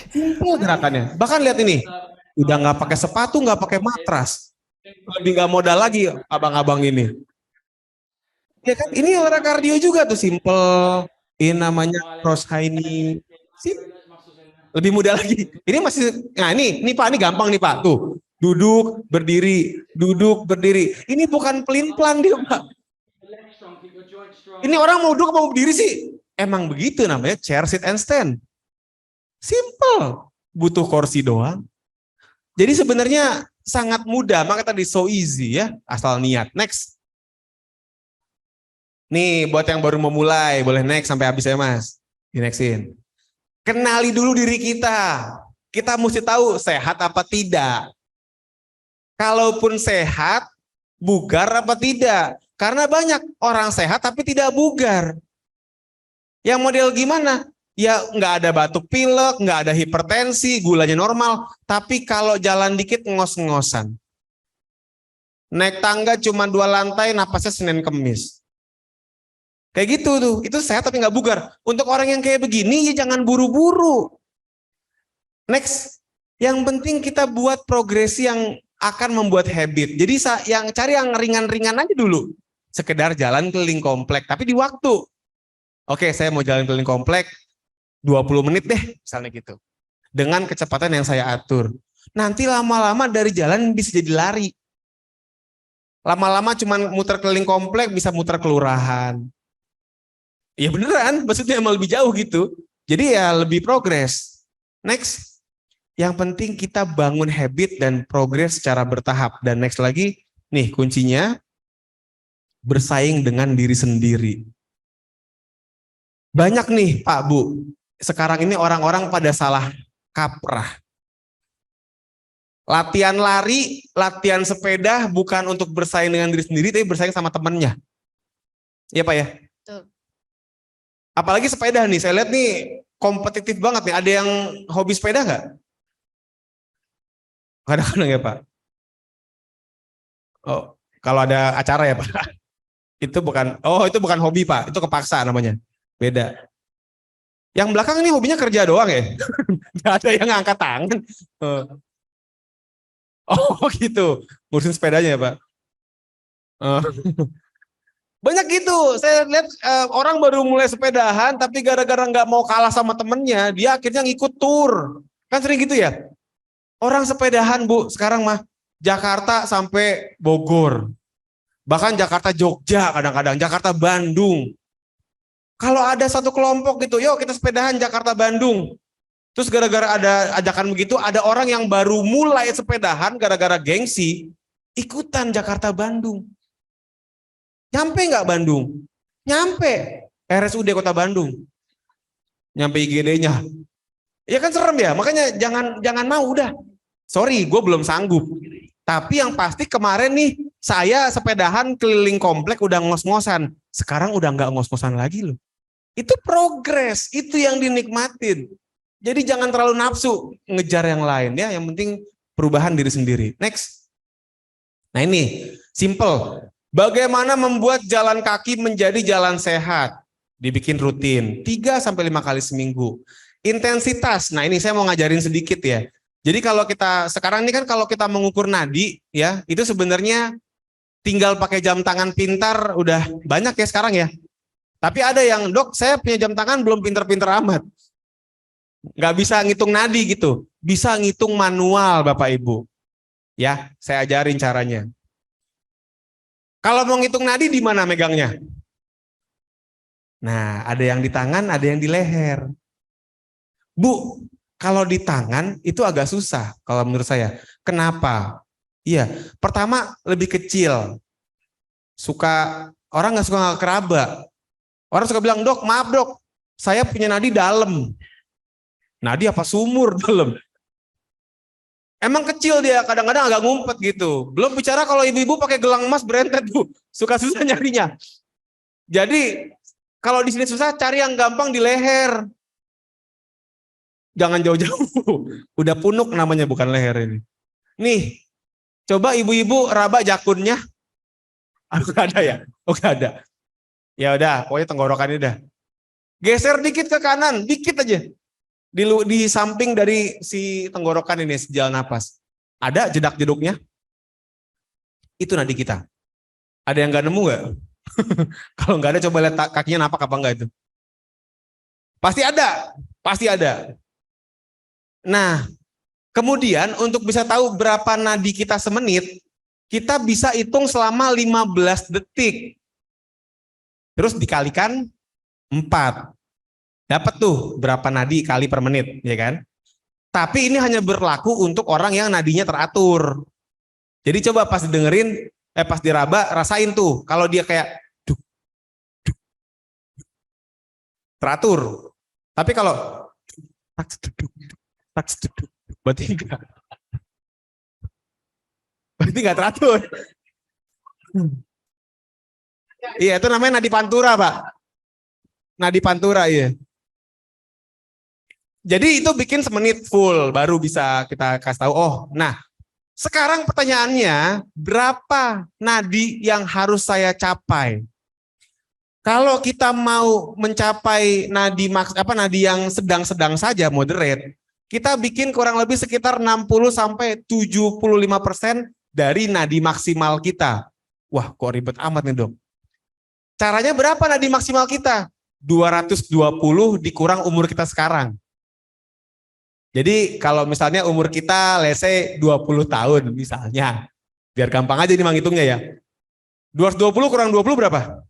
Simpel gerakannya. Bahkan lihat ini. Udah nggak pakai sepatu, nggak pakai matras. Lebih nggak modal lagi abang-abang ini. Ya kan, ini olahraga kardio juga tuh simple. Ini namanya cross high knee. Lebih mudah lagi. Ini masih, nah ini Pak, ini gampang nih Pak. Tuh, duduk, berdiri, duduk, berdiri. Ini bukan pelin-pelan dia Pak. Ini orang mau duduk mau berdiri sih. Emang begitu namanya chair, sit, and stand. Simple. Butuh kursi doang. Jadi sebenarnya sangat mudah, maka tadi so easy ya, asal niat. Next. Nih buat yang baru memulai, boleh next sampai habis ya mas. Di nextin. Kenali dulu diri kita. Kita mesti tahu sehat apa tidak. Kalaupun sehat, bugar apa tidak. Karena banyak orang sehat tapi tidak bugar. Yang model gimana? Ya nggak ada batuk pilek, nggak ada hipertensi, gulanya normal. Tapi kalau jalan dikit ngos-ngosan. Naik tangga cuma 2 lantai, napasnya Senin Kemis. Kayak gitu tuh, itu sehat tapi nggak bugar. Untuk orang yang kayak begini ya jangan buru-buru. Next, yang penting kita buat progresi yang akan membuat habit. Jadi cari yang ringan-ringan aja dulu. Sekedar jalan keliling komplek, tapi di waktu. Oke, saya mau jalan keliling komplek 20 menit deh, misalnya gitu. Dengan kecepatan yang saya atur. Nanti lama-lama dari jalan bisa jadi lari. Lama-lama cuman muter keliling komplek bisa muter kelurahan. Ya beneran, maksudnya emang lebih jauh gitu. Jadi ya lebih progres. Next, yang penting kita bangun habit dan progres secara bertahap. Dan next lagi, nih kuncinya, bersaing dengan diri sendiri. Banyak nih Pak Bu, sekarang ini orang-orang pada salah kaprah. Latihan lari, latihan sepeda bukan untuk bersaing dengan diri sendiri, tapi bersaing sama temennya. Iya Pak ya? Betul. Apalagi sepeda nih, saya lihat nih kompetitif banget nih. Ada yang hobi sepeda nggak? Kadang-kadang ya Pak. Oh, kalau ada acara ya Pak. Itu bukan hobi Pak, itu kepaksa namanya. Beda. Yang belakang ini hobinya kerja doang ya? Nggak ada yang angkat tangan. Oh gitu, ngurusin sepedanya ya Pak. Banyak gitu. Saya lihat orang baru mulai sepedahan, tapi gara-gara nggak mau kalah sama temennya, dia akhirnya ngikut tur. Kan sering gitu ya. Orang sepedahan Bu, sekarang mah Jakarta sampai Bogor. Bahkan Jakarta Jogja kadang-kadang, Jakarta Bandung. Kalau ada satu kelompok gitu, yuk kita sepedahan Jakarta Bandung. Terus gara-gara ada ajakan begitu, ada orang yang baru mulai sepedahan gara-gara gengsi, ikutan Jakarta Bandung. Nyampe nggak Bandung? Nyampe. RSUD Kota Bandung. Nyampe IGD-nya. Ya kan serem ya, makanya jangan mau udah. Sorry, gue belum sanggup. Tapi yang pasti kemarin nih, saya sepedahan keliling komplek udah ngos-ngosan. Sekarang udah nggak ngos-ngosan lagi loh. Itu progres, itu yang dinikmatin. Jadi jangan terlalu nafsu ngejar yang lain ya, yang penting perubahan diri sendiri. Next. Nah ini, simple. Bagaimana membuat jalan kaki menjadi jalan sehat? Dibikin rutin, 3-5 kali seminggu. Intensitas, nah ini saya mau ngajarin sedikit ya. Jadi kalau kita, sekarang ini kan kalau kita mengukur nadi ya, itu sebenarnya tinggal pakai jam tangan pintar udah banyak ya sekarang ya. Tapi ada yang, dok saya punya jam tangan belum pintar-pintar amat. Nggak bisa ngitung nadi gitu. Bisa ngitung manual Bapak Ibu. Ya, saya ajarin caranya. Kalau mau ngitung nadi di mana megangnya? Nah, ada yang di tangan, ada yang di leher. Bu, kalau di tangan itu agak susah kalau menurut saya. Kenapa? Iya, pertama lebih kecil. Orang nggak suka nggak keraba. Orang suka bilang, dok maaf dok, saya punya nadi dalam. Nadi apa sumur dalam? Emang kecil dia, kadang-kadang agak ngumpet gitu. Belum bicara kalau ibu-ibu pakai gelang emas berentet Bu, suka susah nyarinya. Jadi kalau di sini susah, cari yang gampang di leher. Jangan jauh-jauh. Udah punuk namanya, bukan leher ini. Nih, coba ibu-ibu raba jakunnya. Gak ada ya? Oh gak ada. Ya udah, pokoknya tenggorokan ini dah. Geser dikit ke kanan, dikit aja. Di samping dari si tenggorokan ini, jalan napas. Ada jedak-jeduknya? Itu nadi kita. Ada yang gak nemu gak? Kalau nggak ada coba lihat kakinya napak apa enggak itu. Pasti ada, pasti ada. Nah, kemudian untuk bisa tahu berapa nadi kita semenit, kita bisa hitung selama 15 detik. Terus dikalikan 4. Dapat tuh berapa nadi kali per menit, ya kan? Tapi ini hanya berlaku untuk orang yang nadinya teratur. Jadi coba pas dengerin, pas diraba, rasain tuh. Kalau dia kayak teratur. Tapi kalau berarti nggak teratur. Iya, itu namanya nadi pantura, Pak. Nadi pantura, iya. Jadi itu bikin semenit full, baru bisa kita kasih tahu. Oh, nah sekarang pertanyaannya, berapa nadi yang harus saya capai? Kalau kita mau mencapai nadi yang sedang-sedang saja, moderate, kita bikin kurang lebih sekitar 60-75% dari nadi maksimal kita. Wah, kok ribet amat nih, Dok. Caranya berapa nadi maksimal kita? 220 dikurang umur kita sekarang. Jadi kalau misalnya umur kita let's say 20 tahun misalnya. Biar gampang aja nih menghitungnya ya. 220 kurang 20 berapa?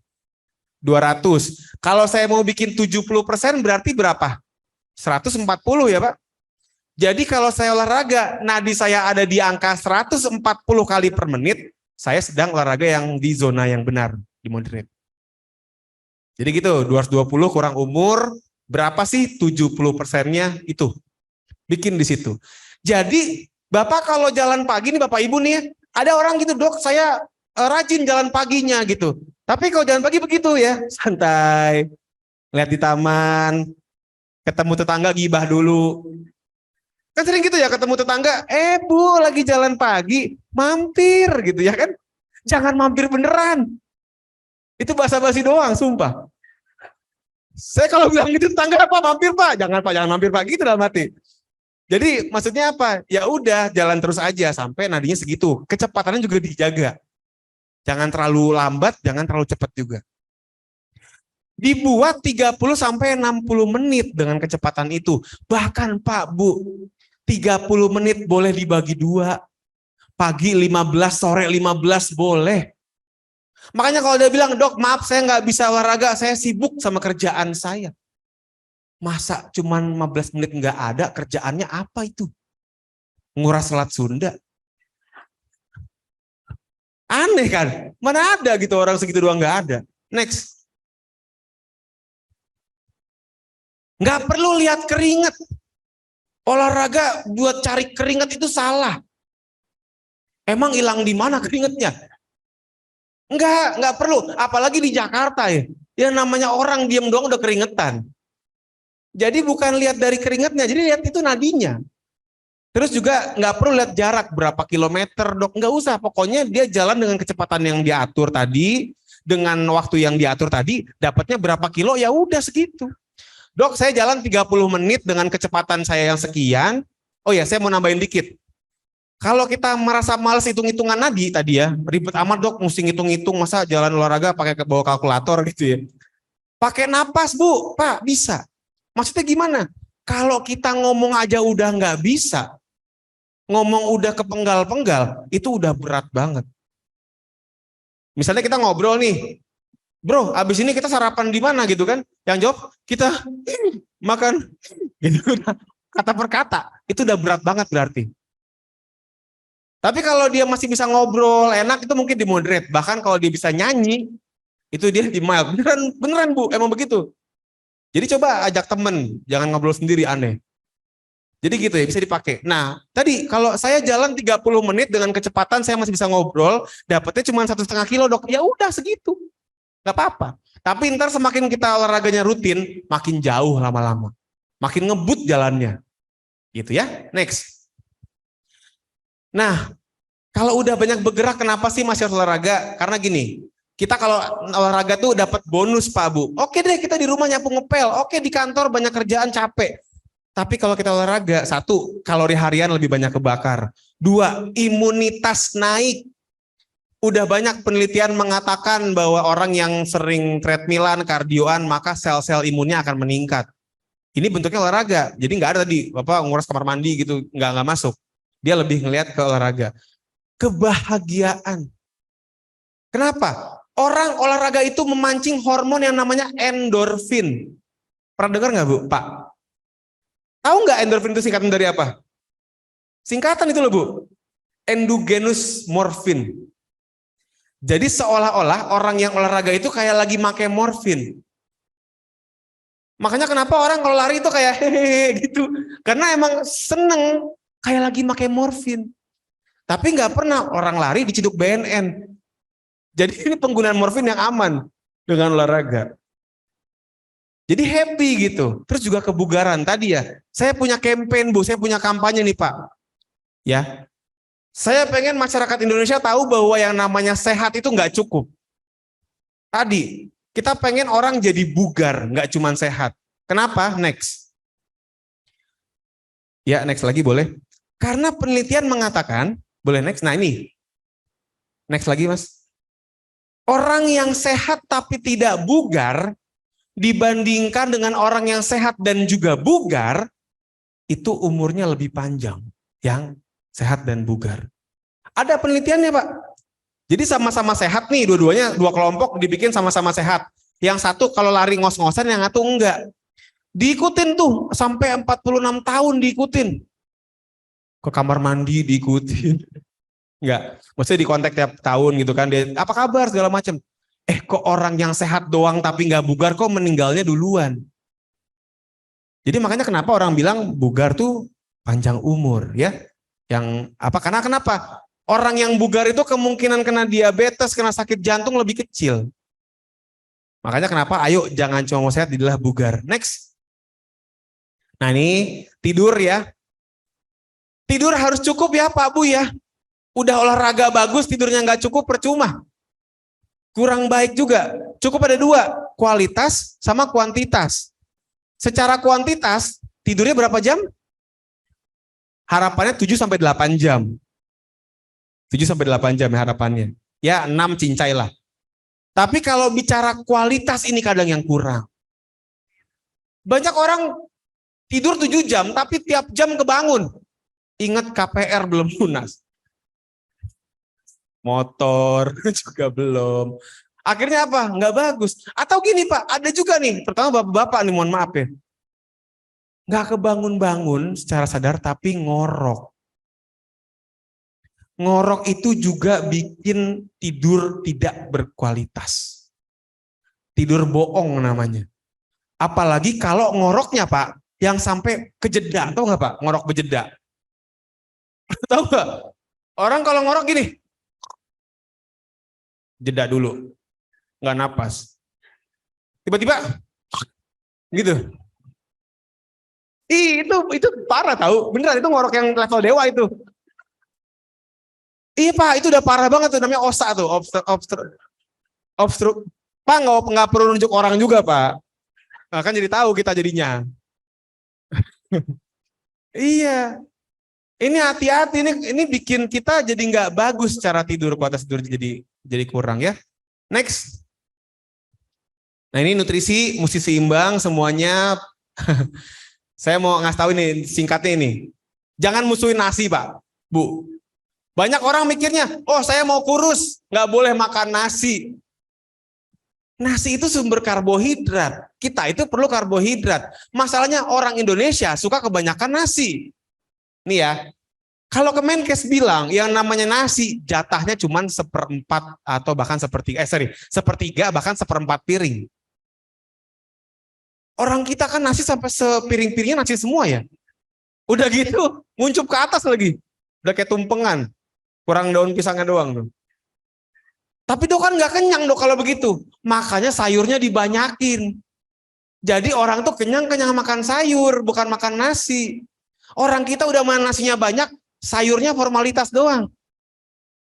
200. Kalau saya mau bikin 70% berarti berapa? 140 ya Pak. Jadi kalau saya olahraga, nadi saya ada di angka 140 kali per menit, saya sedang olahraga yang di zona yang benar, di moderate. Jadi gitu, 220 kurang umur, berapa sih 70%-nya itu? Bikin di situ. Jadi Bapak kalau jalan pagi nih Bapak Ibu nih, ada orang gitu, dok saya rajin jalan paginya gitu. Tapi kalau jalan pagi begitu ya, santai, lihat di taman, ketemu tetangga gibah dulu. Kan sering gitu ya ketemu tetangga, Bu lagi jalan pagi, mampir gitu ya kan. Jangan mampir beneran. Itu basa-basi doang, sumpah. Saya kalau bilang gitu tetangga apa mampir Pak, jangan mampir Pak gitu dalam hati. Jadi maksudnya apa? Ya udah jalan terus aja sampai nadinya segitu. Kecepatannya juga dijaga. Jangan terlalu lambat, jangan terlalu cepat juga. Dibuat 30 sampai 60 menit dengan kecepatan itu. Bahkan Pak, Bu, 30 menit boleh dibagi dua. Pagi 15, sore 15 boleh. Makanya kalau dia bilang, dok maaf saya nggak bisa olahraga, saya sibuk sama kerjaan saya. Masa cuman 15 menit nggak ada, kerjaannya apa itu? Nguras selat Sunda. Aneh kan? Mana ada gitu orang segitu doang nggak ada. Next. Nggak perlu lihat keringat. Olahraga buat cari keringat itu salah. Emang hilang di mana keringatnya? Nggak perlu. Apalagi di Jakarta ya. Yang namanya orang diem doang udah keringetan. Jadi bukan lihat dari keringatnya, jadi lihat itu nadinya. Terus juga nggak perlu lihat jarak berapa kilometer, dok. Nggak usah, pokoknya dia jalan dengan kecepatan yang diatur tadi, dengan waktu yang diatur tadi, dapatnya berapa kilo, ya udah segitu. Dok, saya jalan 30 menit dengan kecepatan saya yang sekian. Oh ya, saya mau nambahin dikit. Kalau kita merasa males hitung-hitungan nadi tadi ya, ribet amat dok, mesti ngitung-ngitung, masa jalan olahraga pakai bawa kalkulator gitu ya. Pakai napas Bu, Pak, bisa. Maksudnya gimana? Kalau kita ngomong aja udah nggak bisa, ngomong udah kepenggal-penggal, itu udah berat banget. Misalnya kita ngobrol nih, bro, abis ini kita sarapan di mana gitu kan? Yang jawab kita makan, gitu. Kata per kata, itu udah berat banget berarti. Tapi kalau dia masih bisa ngobrol enak, itu mungkin dimoderate. Bahkan kalau dia bisa nyanyi, itu dia di mild. Beneran Bu, emang begitu. Jadi coba ajak temen, jangan ngobrol sendiri, aneh. Jadi gitu ya, bisa dipakai. Nah, tadi kalau saya jalan 30 menit dengan kecepatan saya masih bisa ngobrol, dapatnya cuma 1,5 kilo dok. Ya udah segitu, nggak apa-apa. Tapi ntar semakin kita olahraganya rutin, makin jauh lama-lama, makin ngebut jalannya, gitu ya. Next. Nah, kalau udah banyak bergerak, kenapa sih masih harus olahraga? Karena gini, kita kalau olahraga tuh dapat bonus Pak Bu. Oke deh, kita di rumah nyapu ngepel. Oke, di kantor banyak kerjaan capek. Tapi kalau kita olahraga, satu, kalori harian lebih banyak kebakar. Dua, imunitas naik. Udah banyak penelitian mengatakan bahwa orang yang sering treadmillan, kardioan, maka sel-sel imunnya akan meningkat. Ini bentuknya olahraga. Jadi nggak ada tadi, Bapak nguras kamar mandi gitu, nggak masuk. Dia lebih ngelihat ke olahraga. Kebahagiaan. Kenapa? Orang olahraga itu memancing hormon yang namanya endorfin. Pernah dengar nggak Bu, Pak? Tahu nggak endorfin itu singkatan dari apa? Singkatan itu loh Bu. Endogenous morfin. Jadi seolah-olah orang yang olahraga itu kayak lagi make morfin. Makanya kenapa orang kalau lari itu kayak hehehe gitu. Karena emang seneng kayak lagi make morfin. Tapi nggak pernah orang lari diciduk BNN. Jadi ini penggunaan morfin yang aman dengan olahraga. Jadi happy gitu. Terus juga kebugaran tadi ya. Saya punya campaign Bu, saya punya kampanye nih Pak. Ya. Saya pengen masyarakat Indonesia tahu bahwa yang namanya sehat itu nggak cukup. Tadi kita pengen orang jadi bugar, nggak cuma sehat. Kenapa? Next. Ya, next lagi boleh. Karena penelitian mengatakan, boleh next. Nah ini. Next lagi Mas. Orang yang sehat tapi tidak bugar dibandingkan dengan orang yang sehat dan juga bugar, itu umurnya lebih panjang yang sehat dan bugar. Ada penelitiannya Pak. Jadi sama-sama sehat nih, dua-duanya, dua kelompok dibikin sama-sama sehat. Yang satu kalau lari ngos-ngosan, yang satu enggak. Diikutin tuh sampai 46 tahun diikutin. Ke kamar mandi diikutin. Enggak, maksudnya di kontak tiap tahun gitu kan. Dia, apa kabar segala macam. Kok orang yang sehat doang tapi nggak bugar kok meninggalnya duluan. Jadi makanya kenapa orang bilang bugar tuh panjang umur ya. Yang apa? Karena kenapa? Orang yang bugar itu kemungkinan kena diabetes, kena sakit jantung lebih kecil. Makanya kenapa ayo jangan cuma mau sehat, jadilah bugar. Next. Nah ini tidur ya. Tidur harus cukup ya Pak Bu ya. Udah olahraga bagus, tidurnya nggak cukup, percuma. Kurang baik juga. Cukup ada dua, kualitas sama kuantitas. Secara kuantitas, tidurnya berapa jam? Harapannya 7-8 jam. 7-8 jam ya harapannya. Ya 6 cincai lah. Tapi kalau bicara kualitas ini kadang yang kurang. Banyak orang tidur 7 jam tapi tiap jam kebangun. Ingat KPR belum lunas. Motor juga belum. Akhirnya apa? Nggak bagus. Atau gini Pak, ada juga nih, pertama bapak-bapak nih mohon maaf ya. Nggak kebangun-bangun secara sadar tapi ngorok. Ngorok itu juga bikin tidur tidak berkualitas. Tidur bohong namanya. Apalagi kalau ngoroknya Pak, yang sampai kejeda. Tahu nggak Pak? Ngorok berjeda. Tahu nggak? Orang kalau ngorok gini. Jeda dulu. Nggak napas. Tiba-tiba gitu. Itu parah tahu. Beneran itu ngorok yang level dewa itu. Iya Pak, itu udah parah banget tuh, namanya OSA tuh, obstruk. Pak nggak perlu nunjuk orang juga Pak. Nah, kan jadi tahu kita jadinya. Iya. Ini hati-hati, ini bikin kita jadi nggak bagus cara tidur, kualitas tidur jadi kurang ya. Next. Nah ini nutrisi mesti seimbang semuanya. Saya mau ngasih tahu ini singkatnya ini. Jangan musuhin nasi Pak, Bu. Banyak orang mikirnya, oh saya mau kurus, nggak boleh makan nasi. Nasi itu sumber karbohidrat. Kita itu perlu karbohidrat. Masalahnya orang Indonesia suka kebanyakan nasi. Nih ya, kalau Kemenkes bilang yang namanya nasi jatahnya cuma 1/4 atau bahkan sepertiga bahkan 1/4 piring. Orang kita kan nasi sampai sepiring-piringnya nasi semua ya. Udah gitu, nguncup ke atas lagi. Udah kayak tumpengan. Kurang daun pisangnya doang tuh. Tapi dok kan nggak kenyang dok kalau begitu. Makanya sayurnya dibanyakin. Jadi orang tuh kenyang makan sayur, bukan makan nasi. Orang kita udah makan nasinya banyak, sayurnya formalitas doang.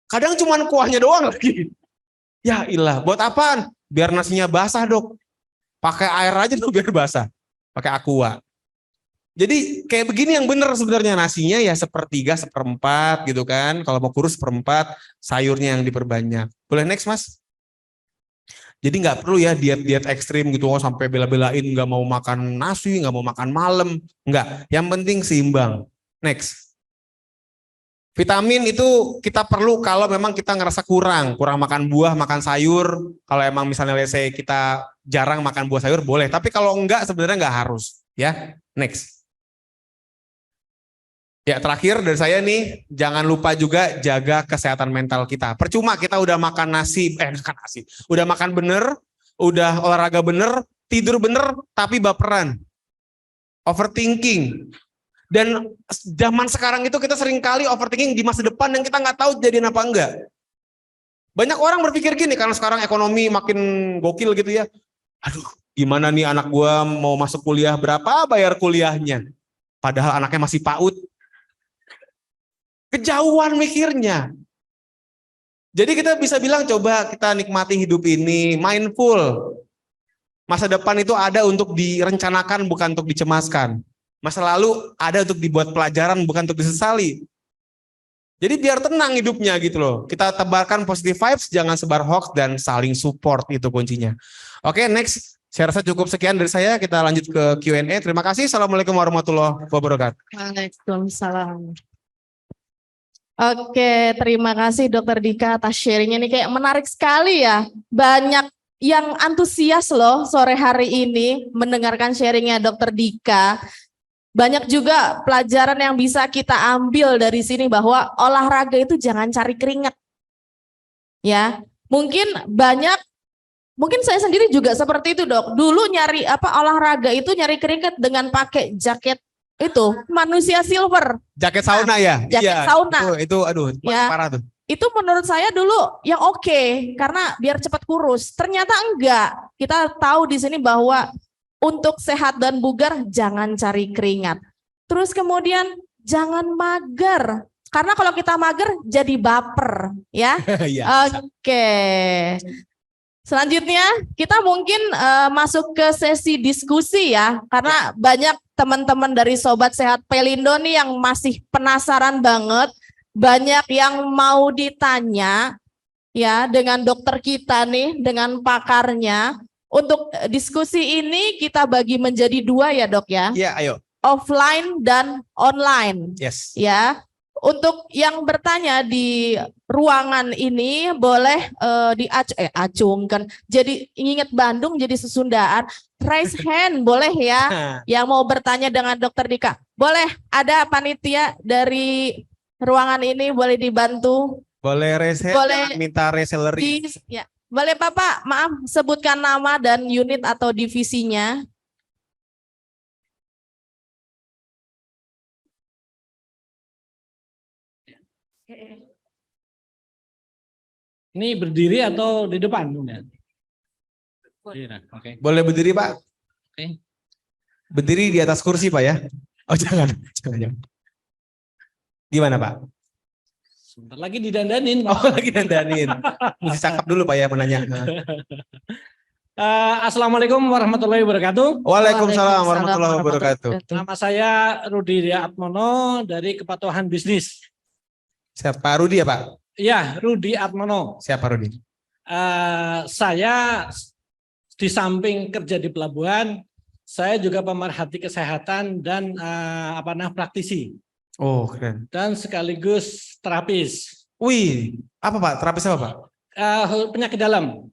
Kadang cuma kuahnya doang lagi. Ya ilah, buat apaan? Biar nasinya basah dok. Pakai air aja tuh biar basah. Pakai aqua. Jadi kayak begini yang benar sebenarnya, nasinya ya 1/3, 1/4 gitu kan. Kalau mau kurus 1/4, sayurnya yang diperbanyak. Boleh next Mas? Jadi nggak perlu ya diet ekstrim gitu, oh sampai bela-belain nggak mau makan nasi, nggak mau makan malam. Nggak, yang penting seimbang. Next. Vitamin itu kita perlu kalau memang kita ngerasa kurang makan buah, makan sayur. Kalau emang misalnya kita jarang makan buah sayur boleh, tapi kalau enggak sebenarnya nggak harus ya. Next. Ya terakhir dari saya nih, jangan lupa juga jaga kesehatan mental kita. Percuma kita udah makan nasi, udah makan bener, udah olahraga bener, tidur bener, tapi baperan, overthinking. Dan zaman sekarang itu kita sering kali overthinking di masa depan yang kita nggak tahu jadiin apa enggak. Banyak orang berpikir gini, karena sekarang ekonomi makin gokil gitu ya. Aduh, gimana nih anak gua mau masuk kuliah, berapa bayar kuliahnya? Padahal anaknya masih PAUD. Kejauhan mikirnya. Jadi kita bisa bilang coba kita nikmati hidup ini, mindful. Masa depan itu ada untuk direncanakan, bukan untuk dicemaskan. Masa lalu ada untuk dibuat pelajaran, bukan untuk disesali. Jadi biar tenang hidupnya gitu loh. Kita tebarkan positive vibes, jangan sebar hoax dan saling support, itu kuncinya. Oke, next. Saya rasa cukup sekian dari saya. Kita lanjut ke Q&A. Terima kasih. Assalamualaikum warahmatullahi wabarakatuh. Waalaikumsalam. Oke, terima kasih Dokter Dika atas sharingnya, ini kayak menarik sekali ya. Banyak yang antusias loh sore hari ini mendengarkan sharingnya Dokter Dika. Banyak juga pelajaran yang bisa kita ambil dari sini bahwa olahraga itu jangan cari keringat. Ya, mungkin saya sendiri juga seperti itu dok. Dulu nyari olahraga itu nyari keringat dengan pakai jaket itu manusia silver. Jaket sauna ya? Jaket iya, sauna. Itu aduh ya, parah tuh. Itu menurut saya dulu yang oke, karena biar cepat kurus. Ternyata enggak. Kita tahu di sini bahwa untuk sehat dan bugar jangan cari keringat. Terus kemudian jangan mager. Karena kalau kita mager jadi baper, ya. Oke. Selanjutnya kita mungkin masuk ke sesi diskusi ya, karena banyak teman-teman dari Sobat Sehat Pelindo nih yang masih penasaran banget, banyak yang mau ditanya. ya dengan dokter kita nih, dengan pakarnya. Untuk diskusi ini kita bagi menjadi dua ya dok ya. Iya, ayo. Offline dan online. Yes. Ya. Untuk yang bertanya di ruangan ini boleh diacungkan. Jadi ingat Bandung jadi sesundaan. Raise hand boleh ya. Yang mau bertanya dengan Dokter Dika. Boleh, ada panitia dari ruangan ini boleh dibantu. Boleh Boleh minta reseleri. ya. Boleh Bapak, maaf sebutkan nama dan unit atau divisinya. Ini berdiri atau di depan? Oke. Boleh berdiri Pak? Oke. Berdiri di atas kursi Pak ya? Oh jangan. Gimana Pak? Sebentar lagi didandanin. Oh lagi dandanin. Mesti cakap dulu Pak ya menanya. Assalamualaikum warahmatullahi wabarakatuh. Waalaikumsalam warahmatullahi wabarakatuh. Nama saya Rudi Atmono dari Kepatuhan Bisnis. Siapa Pak Rudi ya Pak? Iya, Rudi Atmono. Siapa Rudi? Saya di samping kerja di pelabuhan, saya juga pemerhati kesehatan dan praktisi. Oh keren. Dan sekaligus terapis. Wih, apa Pak? Terapis apa Pak? Penyakit dalam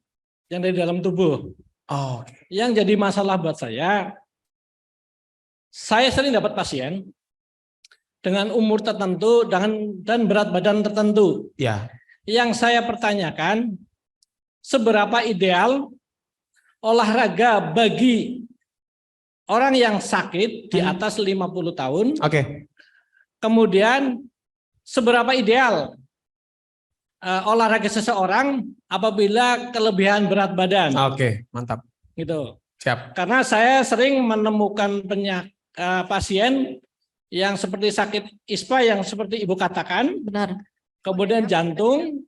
yang dari dalam tubuh. Oh. Yang jadi masalah buat saya sering dapat pasien dengan umur tertentu dan berat badan tertentu. Ya. Yang saya pertanyakan, seberapa ideal olahraga bagi orang yang sakit di atas 50 tahun? Oke. Kemudian seberapa ideal olahraga seseorang apabila kelebihan berat badan? Oke, mantap. Gitu. Siap. Karena saya sering menemukan pasien yang seperti sakit ISPA yang seperti Ibu katakan, Benar. kemudian jantung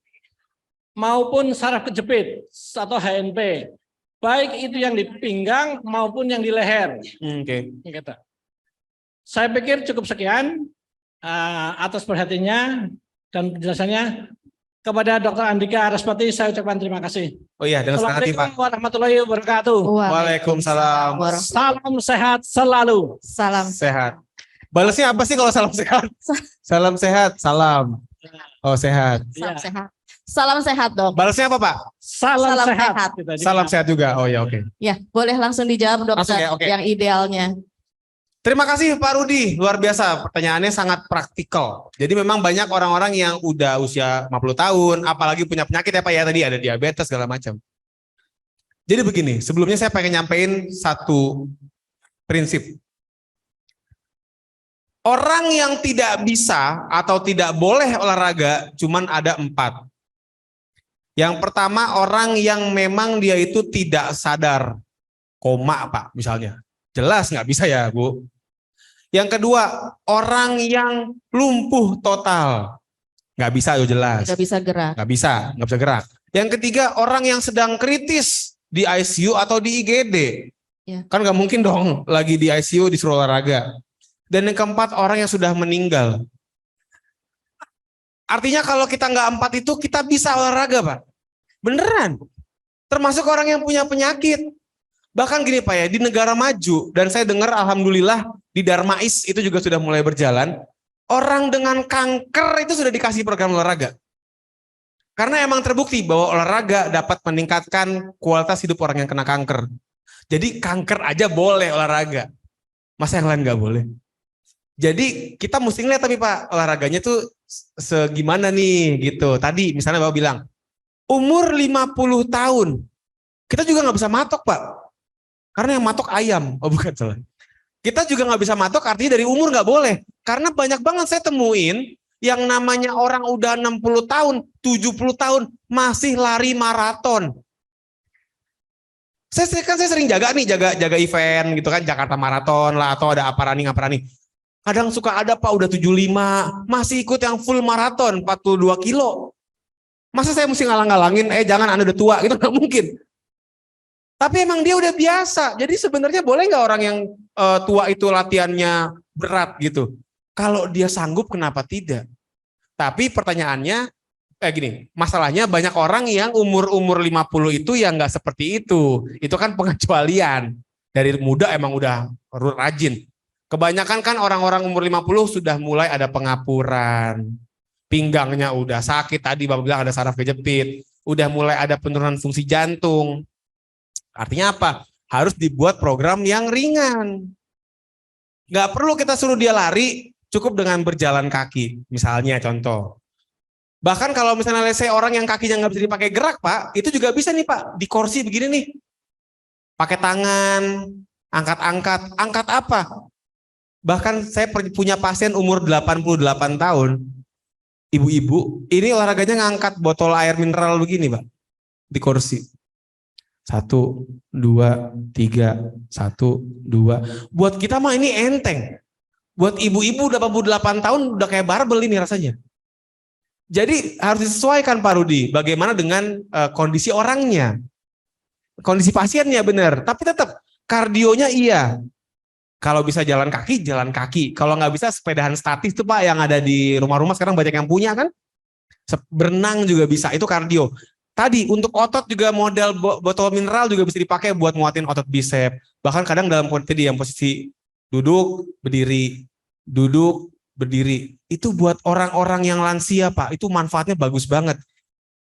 maupun saraf kejepit atau HNP, baik itu yang di pinggang maupun yang di leher. Oke. Gitu. Saya pikir cukup sekian atas perhatiannya dan penjelasannya. Kepada Dr. Andika Araspati saya ucapkan terima kasih. Oh iya, dengan senang hati Pak. Assalamualaikum warahmatullahi wabarakatuh. Waalaikumsalam. Salam sehat selalu. Salam. Sehat. Balasnya apa sih kalau salam sehat? Salam sehat, salam. Oh sehat. Salam Iya. sehat. Salam sehat dok. Balasnya apa Pak? Salam Salam sehat. sehat. Gitu aja. Salam sehat juga. Oh ya oke. Ya, boleh langsung dijawab Langsung dokter ya, oke. yang idealnya. Terima kasih Pak Rudi, luar biasa. Pertanyaannya sangat praktikal. Jadi memang banyak orang-orang yang udah usia 50 tahun, apalagi punya penyakit ya Pak ya, tadi ada diabetes segala macam. Jadi begini, sebelumnya saya pengen nyampein satu prinsip. Orang yang tidak bisa atau tidak boleh olahraga cuman ada 4. Yang pertama orang yang memang dia itu tidak sadar. Koma Pak misalnya. Jelas nggak bisa ya Bu. Yang kedua, orang yang lumpuh total. Nggak bisa, jelas. Tidak bisa gerak. Nggak bisa gerak. Yang ketiga, orang yang sedang kritis di ICU atau di IGD. Ya. Kan nggak mungkin dong lagi di ICU disuruh olahraga. Dan yang keempat, orang yang sudah meninggal. Artinya kalau kita nggak 4 itu, kita bisa olahraga Pak. Beneran. Termasuk orang yang punya penyakit. Bahkan gini Pak ya, di negara maju, dan saya dengar alhamdulillah di Darmais itu juga sudah mulai berjalan, orang dengan kanker itu sudah dikasih program olahraga. Karena emang terbukti bahwa olahraga dapat meningkatkan kualitas hidup orang yang kena kanker. Jadi kanker aja boleh olahraga. Masa yang lain nggak boleh? Jadi kita mesti ngeliat tapi Pak, olahraganya tuh segimana nih gitu. Tadi misalnya Bapak bilang, umur 50 tahun, kita juga nggak bisa matok Pak. Karena yang matok ayam, oh bukan salah. Kita juga nggak bisa matok, artinya dari umur nggak boleh. Karena banyak banget saya temuin yang namanya orang udah 60 tahun, 70 tahun masih lari maraton. Saya sering jaga jaga event gitu kan, Jakarta Marathon lah atau ada apa running. Kadang suka ada Pak udah 75 masih ikut yang full maraton 42 kilo. Masa saya mesti ngalang-ngalangin, jangan Anda udah tua, gitu nggak mungkin. Tapi emang dia udah biasa. Jadi sebenarnya boleh nggak orang yang tua itu latihannya berat gitu? Kalau dia sanggup kenapa tidak? Tapi pertanyaannya Gini, masalahnya banyak orang yang umur-umur 50 itu yang nggak seperti itu. Itu kan pengecualian. Dari muda emang udah rajin. Kebanyakan kan orang-orang umur 50 sudah mulai ada pengapuran. Pinggangnya udah sakit, tadi Bapak bilang ada saraf kejepit. Udah mulai ada penurunan fungsi jantung. Artinya apa? Harus dibuat program yang ringan. Nggak perlu kita suruh dia lari, cukup dengan berjalan kaki. Misalnya contoh. Bahkan kalau misalnya orang yang kakinya nggak bisa dipakai gerak Pak, itu juga bisa nih Pak, di kursi begini nih. Pakai tangan, angkat-angkat, angkat apa? Bahkan saya punya pasien umur 88 tahun, ibu-ibu, ini olahraganya ngangkat botol air mineral begini Pak, di kursi. 1, 2, 3, 1, 2. Buat kita mah ini enteng. Buat ibu-ibu 88 tahun udah kayak barbel ini rasanya. Jadi harus disesuaikan Pak Rudi, bagaimana dengan kondisi orangnya, kondisi pasiennya benar, tapi tetap kardionya iya. Kalau bisa jalan kaki, jalan kaki. Kalau nggak bisa sepedahan statis tuh Pak yang ada di rumah-rumah sekarang banyak yang punya kan. Berenang juga bisa, itu kardio. Tadi untuk otot juga model botol mineral juga bisa dipakai buat nguatin otot bicep. Bahkan kadang dalam posisi duduk, berdiri. Itu buat orang-orang yang lansia Pak, itu manfaatnya bagus banget.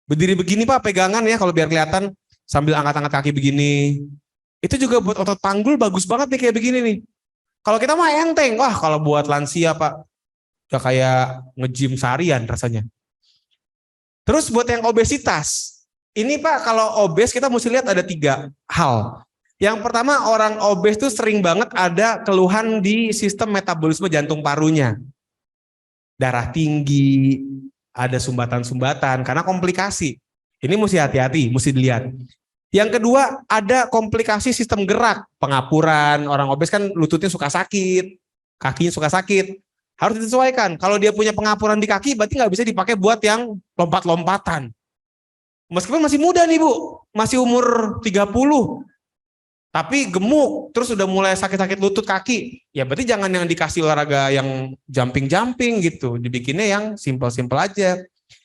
Berdiri begini Pak, pegangan ya kalau biar kelihatan sambil angkat-angkat kaki begini. Itu juga buat otot panggul bagus banget nih kayak begini nih. Kalau kita mah enteng, wah kalau buat lansia Pak, udah kayak nge-gym seharian rasanya. Terus buat yang obesitas, ini Pak kalau obes kita mesti lihat ada 3 hal. Yang pertama orang obes tuh sering banget ada keluhan di sistem metabolisme jantung parunya. Darah tinggi, ada sumbatan-sumbatan karena komplikasi. Ini mesti hati-hati, mesti dilihat. Yang kedua, ada komplikasi sistem gerak, pengapuran, orang obes kan lututnya suka sakit, kakinya suka sakit. Harus disesuaikan. Kalau dia punya pengapuran di kaki, berarti nggak bisa dipakai buat yang lompat-lompatan. Meskipun masih muda nih Bu, masih umur 30, tapi gemuk, terus udah mulai sakit-sakit lutut kaki, ya berarti jangan yang dikasih olahraga yang jumping-jumping gitu, dibikinnya yang simple-simple aja.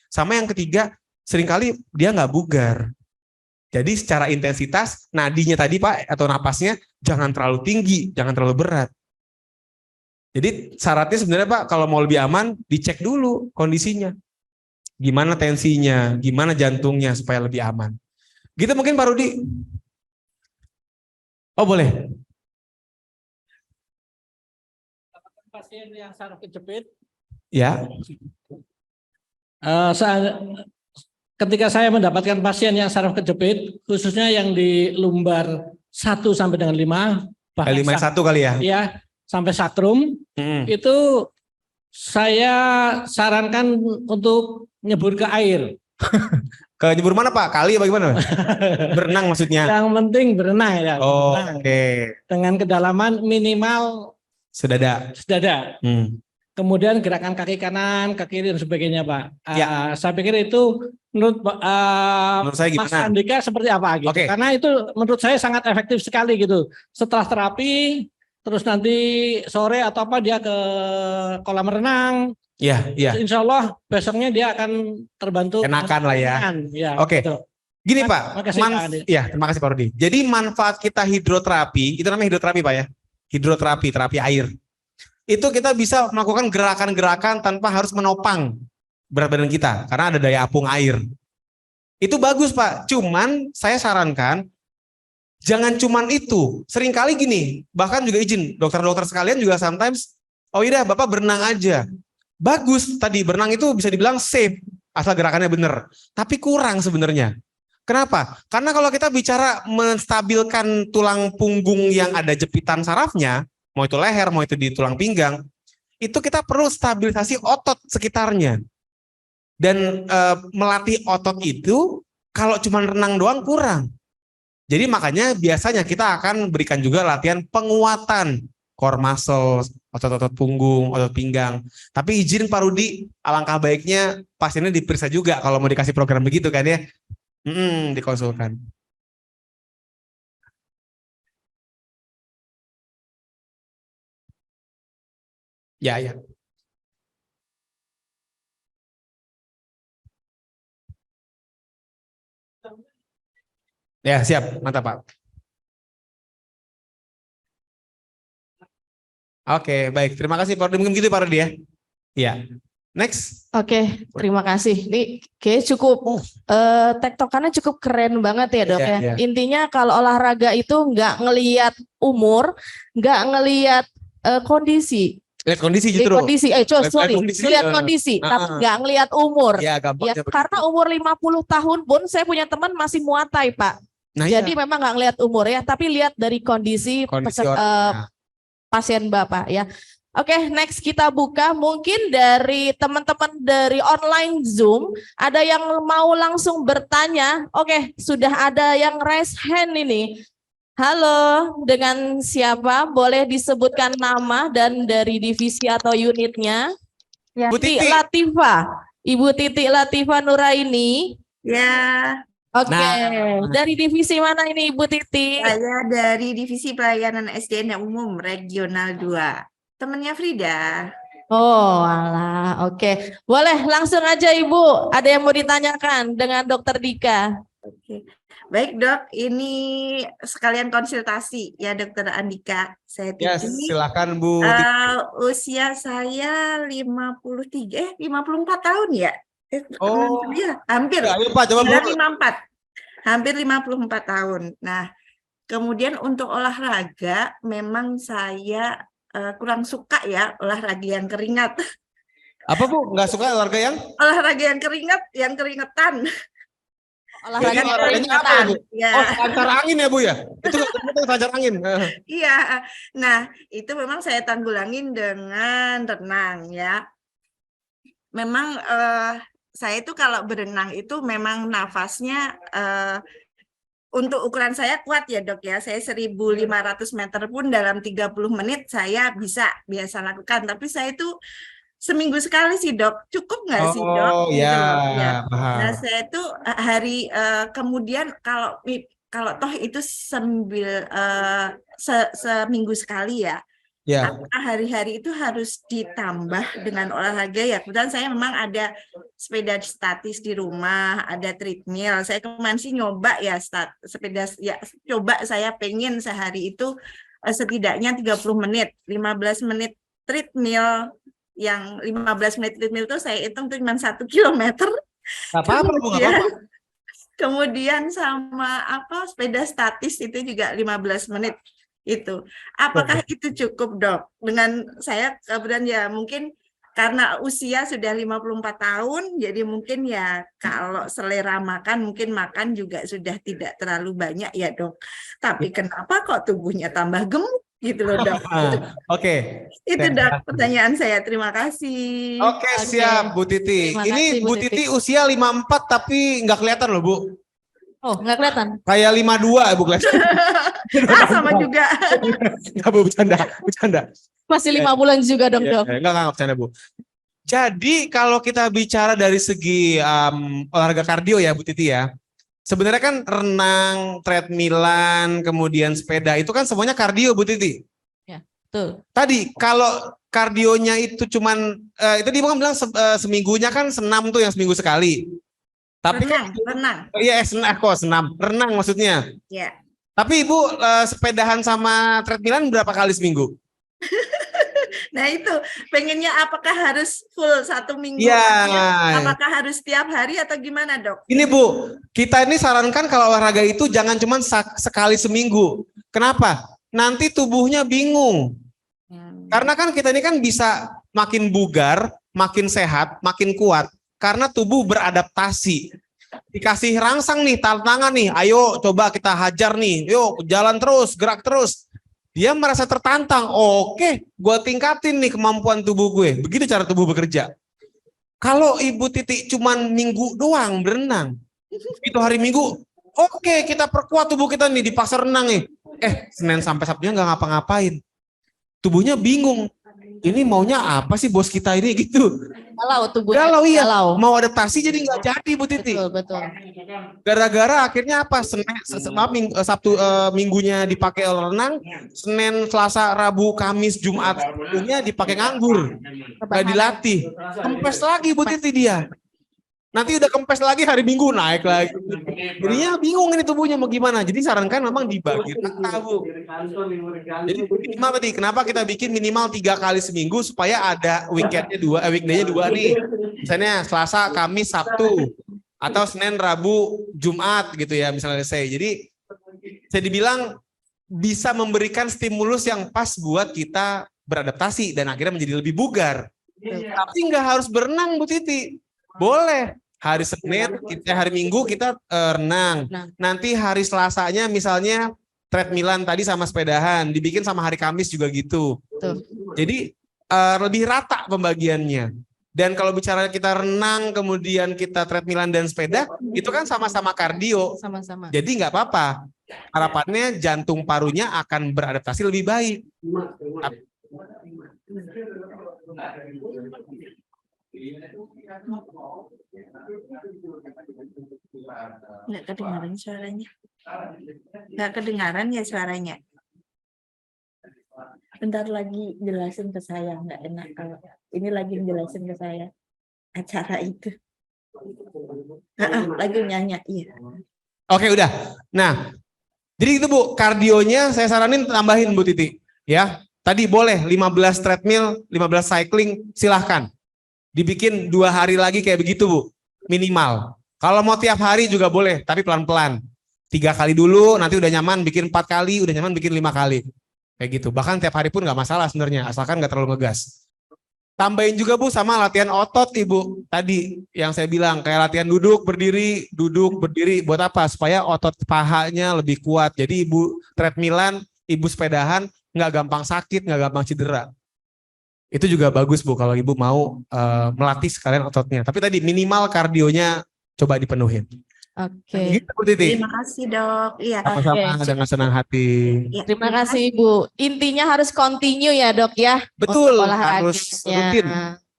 Sama yang ketiga, seringkali dia nggak bugar. Jadi secara intensitas, nadinya tadi Pak, atau napasnya, jangan terlalu tinggi, jangan terlalu berat. Jadi syaratnya sebenarnya Pak, kalau mau lebih aman, dicek dulu kondisinya. Gimana tensinya, gimana jantungnya, supaya lebih aman. Gitu mungkin Pak Rudi. Oh boleh. Pasien yang saraf kejepit, Ya. ketika saya mendapatkan pasien yang saraf kejepit, khususnya yang di lumbar 1 sampai dengan 5, bahkan 5-1 kali ya. Ya, sampai sakrum, itu saya sarankan untuk nyebur ke air. Ke nyebur mana Pak? Kali apa gimana? Berenang maksudnya? Yang penting berenang ya. Oh, berenang. oke. Dengan kedalaman minimal Sedada. Kemudian gerakan kaki kanan, kaki kiri dan sebagainya Pak. Ya. Saya pikir itu menurut saya Mas gimana? Andika seperti apa gitu. Oke. Karena itu menurut saya sangat efektif sekali gitu. Setelah terapi, terus nanti sore atau apa dia ke kolam renang. Iya. Insya Allah besoknya dia akan terbantu. Enakan lah ya. Ya, Oke. gitu. Gini Pak. Terima kasih Pak Rudi. Jadi manfaat kita hidroterapi, itu namanya hidroterapi Pak ya. Hidroterapi, terapi air. Itu kita bisa melakukan gerakan-gerakan tanpa harus menopang berat badan kita. Karena ada daya apung air. Itu bagus Pak. Cuman saya sarankan, jangan cuman itu. Seringkali gini, bahkan juga izin, dokter-dokter sekalian juga sometimes, oh iya Bapak berenang aja. Bagus, tadi berenang itu bisa dibilang safe, asal gerakannya benar. Tapi kurang sebenarnya. Kenapa? Karena kalau kita bicara menstabilkan tulang punggung yang ada jepitan sarafnya, mau itu leher, mau itu di tulang pinggang, itu kita perlu stabilisasi otot sekitarnya. Dan melatih otot itu, kalau cuma renang doang kurang. Jadi makanya biasanya kita akan berikan juga latihan penguatan core muscle, otot-otot punggung, otot pinggang. Tapi izin Pak Rudi, alangkah baiknya pasiennya diperiksa juga kalau mau dikasih program begitu kan ya. Dikonsulkan. Ya. Ya, siap. Mantap, Pak. Oke, baik. Terima kasih, Pak. Mungkin gitu, Pak Rudi ya. Iya. Next. Oke, terima kasih. Ini kayak cukup tektokannya cukup keren banget ya dok Iya, ya. iya. Intinya kalau olahraga itu nggak ngelihat umur, nggak ngelihat kondisi. Lihat kondisi Lihat justru. kondisi, sorry, kondisi, lihat kondisi, tapi nggak ngelihat umur. Ya, Ya, gampangnya begitu. karena umur 50 tahun pun saya punya teman masih Muay Thai, Pak. Nah, Jadi iya. memang nggak ngelihat umur ya, tapi lihat dari kondisi, orang. pasien Bapak ya. Oke, next kita buka mungkin dari teman-teman dari online Zoom ada yang mau langsung bertanya. Oke, sudah ada yang raise hand ini. Halo, dengan siapa? Boleh disebutkan nama dan dari divisi atau unitnya? Ya. Bu Titi Titi. Latifah. Ibu Titi Latifah Nuraini. Ya, Oke, Nah. dari divisi mana ini Ibu Titi? saya dari Divisi Pelayanan SDN Umum Regional 2. Temennya Frida. Oh, alah, oke. Boleh langsung aja Ibu. Ada yang mau ditanyakan dengan Dokter Dika? Oke. Baik dok, ini sekalian konsultasi ya Dokter Andika. Saya Ya, Titi. silakan Bu Titi. Usia saya 54 tahun ya. Oh. Ya, hampir. Ya, ayo Pak, coba Bu. 54. Hampir 54 tahun. Nah, kemudian untuk olahraga memang saya kurang suka ya olahraga yang keringat. Apa Bu? Nggak suka olahraga yang? Olahraga yang keringat, yang keringetan. Olahraga Jadi olahraganya apa ya, Bu? Ya. Oh, selancar angin ya Bu ya? Itu selancar angin. Iya. Nah, itu memang saya tanggulangin dengan renang ya. Memang saya itu kalau berenang itu memang nafasnya untuk ukuran saya kuat ya dok ya, saya 1.500 meter pun dalam 30 menit saya biasa lakukan, tapi saya itu seminggu sekali sih dok, cukup nggak sih dok? Oh Gitu ya, loh, ya. paham. Nah saya itu kemudian kalau toh itu seminggu sekali ya, Ya. apakah hari-hari itu harus ditambah dengan olahraga ya? Kebetulan saya memang ada sepeda statis di rumah, ada treadmill. Saya kemarin sih nyoba ya sepeda ya, coba saya pengen sehari itu setidaknya 30 menit, 15 menit treadmill. Yang 15 menit treadmill itu saya hitung tuh cuma 1 kilometer. Gak apa-apa Bu, gak apa-apa. Kemudian sama sepeda statis itu juga 15 menit. Itu apakah itu cukup dok? Dengan saya kemudian ya mungkin karena usia sudah 54 tahun jadi mungkin ya kalau selera makan mungkin makan juga sudah tidak terlalu banyak ya dok, tapi kenapa kok tubuhnya tambah gemuk gitu loh dok. Oke. Itu dok pertanyaan saya, terima kasih. Oke, siap Bu Titi. Terima Ini kasih, Bu Titi usia 54 tapi nggak kelihatan loh Bu. Oh, nggak kelihatan? Kayak 52 Bu kelihatan. Sama juga. Nggak Bu, bercanda. Masih 5 bulan juga dong dok. Enggak bercanda Bu. Jadi kalau kita bicara dari segi olahraga kardio ya Bu Titi ya. Sebenarnya kan renang, treadmillan, kemudian sepeda itu kan semuanya kardio Bu Titi. Ya, betul. Tadi kalau kardionya itu cuman itu dia kan bilang seminggunya kan senam tuh yang seminggu sekali. Tapi renang. Iya, senam. Renang maksudnya. Ya. Tapi Ibu sepedahan sama treadmillan berapa kali seminggu? Nah itu pengennya apakah harus full 1 minggu? Ya. Apakah harus setiap hari atau gimana dok? Ini Bu, kita ini sarankan kalau olahraga itu jangan cuma sekali seminggu. Kenapa? Nanti tubuhnya bingung. Karena kan kita ini kan bisa makin bugar, makin sehat, makin kuat. Karena tubuh beradaptasi. Dikasih rangsang nih, tantangan nih, ayo coba kita hajar nih, yuk jalan terus, gerak terus. Dia merasa tertantang, oke, gue tingkatin nih kemampuan tubuh gue. Begitu cara tubuh bekerja. Kalau Ibu Titi cuman minggu doang berenang, itu hari Minggu, oke kita perkuat tubuh kita nih di pasar renang nih. Senin sampai Sabtunya nggak ngapa-ngapain. Tubuhnya bingung. Ini maunya apa sih bos kita ini gitu. Galau tubuhnya. Galau iya. Galau. Mau adaptasi jadi nggak jadi Bu Titi. Betul. Gara-gara akhirnya apa? Sabtu minggunya dipakai renang, Senin, Selasa, Rabu, Kamis, Jumat minggunya dipakai nganggur. Nggak dilatih. Kempes lagi Bu Titi dia. Nanti udah kempes lagi hari Minggu naik lagi. Jadinya bingung ini tubuhnya mau gimana. Jadi sarankan memang dibagi rata, Bu. Jadi minimal tadi, kenapa kita bikin minimal 3 kali seminggu supaya ada weekendnya weekday-nya 2 nih. Misalnya Selasa, Kamis, Sabtu. Atau Senin, Rabu, Jumat gitu ya misalnya saya. Jadi saya dibilang bisa memberikan stimulus yang pas buat kita beradaptasi dan akhirnya menjadi lebih bugar. Tapi nggak harus berenang, Bu Titi. Boleh. Hari Senin, hari Minggu kita renang. Nanti hari Selasanya misalnya treadmillan tadi sama sepedahan. Dibikin sama hari Kamis juga gitu. Tuh. Jadi lebih rata pembagiannya. Dan kalau bicara kita renang, kemudian kita treadmillan dan sepeda, itu kan sama-sama kardio. Sama-sama. Jadi nggak apa-apa. Harapannya jantung parunya akan beradaptasi lebih baik. Nggak kedengaran suaranya. Nggak kedengaran ya suaranya. Bentar lagi jelasin ke saya, nggak enak kalau ini lagi jelasin ke saya acara itu. Lagi nyanyi, iya. Oke, udah. Nah, jadi itu Bu, kardionya saya saranin tambahin Bu Titi. Ya, tadi boleh 15 treadmill, 15 cycling, silahkan. Dibikin 2 hari lagi kayak begitu Bu, minimal. Kalau mau tiap hari juga boleh, tapi pelan-pelan. 3 kali dulu, nanti udah nyaman bikin 4 kali, udah nyaman bikin 5 kali. Kayak gitu. Bahkan tiap hari pun nggak masalah sebenarnya, asalkan nggak terlalu ngegas. Tambahin juga Bu sama latihan otot Ibu. Tadi yang saya bilang kayak latihan duduk, berdiri. Buat apa? Supaya otot pahanya lebih kuat. Jadi Ibu treadmillan, Ibu sepedahan nggak gampang sakit, nggak gampang cedera. Itu juga bagus Bu kalau Ibu mau melatih sekalian ototnya. Tapi tadi minimal kardionya coba dipenuhin. Oke. Gitu Bu Titi. Terima kasih Dok. Iya. Sama-sama Oke. dengan senang hati. Ya, Terima kasih Ibu. Intinya harus continue ya Dok ya. Betul, untuk harus olahraganya. rutin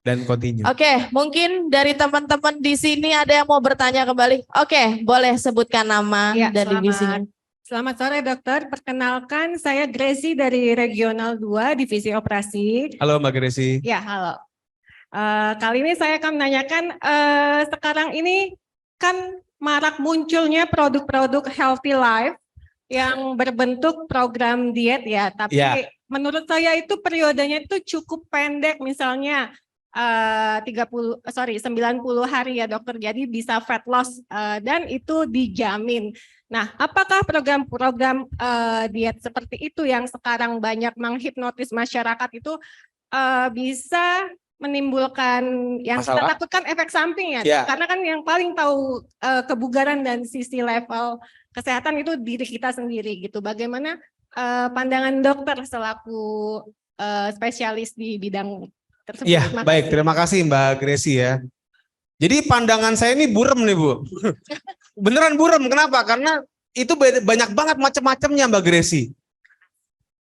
dan continue. Oke, mungkin dari teman-teman di sini ada yang mau bertanya kembali. Oke, boleh sebutkan nama Ya, dan divisinya. Selamat sore dokter, perkenalkan saya Gracie dari Regional 2 Divisi Operasi. Halo Mbak Gresi. Ya, halo. Kali ini saya akan menanyakan, sekarang ini kan marak munculnya produk-produk healthy life yang berbentuk program diet ya, tapi Ya. menurut saya itu periodenya itu cukup pendek, misalnya 90 hari ya dokter, jadi bisa fat loss dan itu dijamin. Nah, apakah program-program diet seperti itu yang sekarang banyak menghipnotis masyarakat itu bisa menimbulkan yang kita Masalah? takutkan efek samping ya? Ya. Karena kan yang paling tahu kebugaran dan sisi level kesehatan itu diri kita sendiri gitu. Bagaimana pandangan dokter selaku spesialis di bidang tersebut? Iya, Makasih. baik. Terima kasih Mbak Gresi ya. Jadi pandangan saya ini burem nih Bu. Beneran burem. Kenapa? Karena itu banyak banget macam-macamnya Mbak Gresi.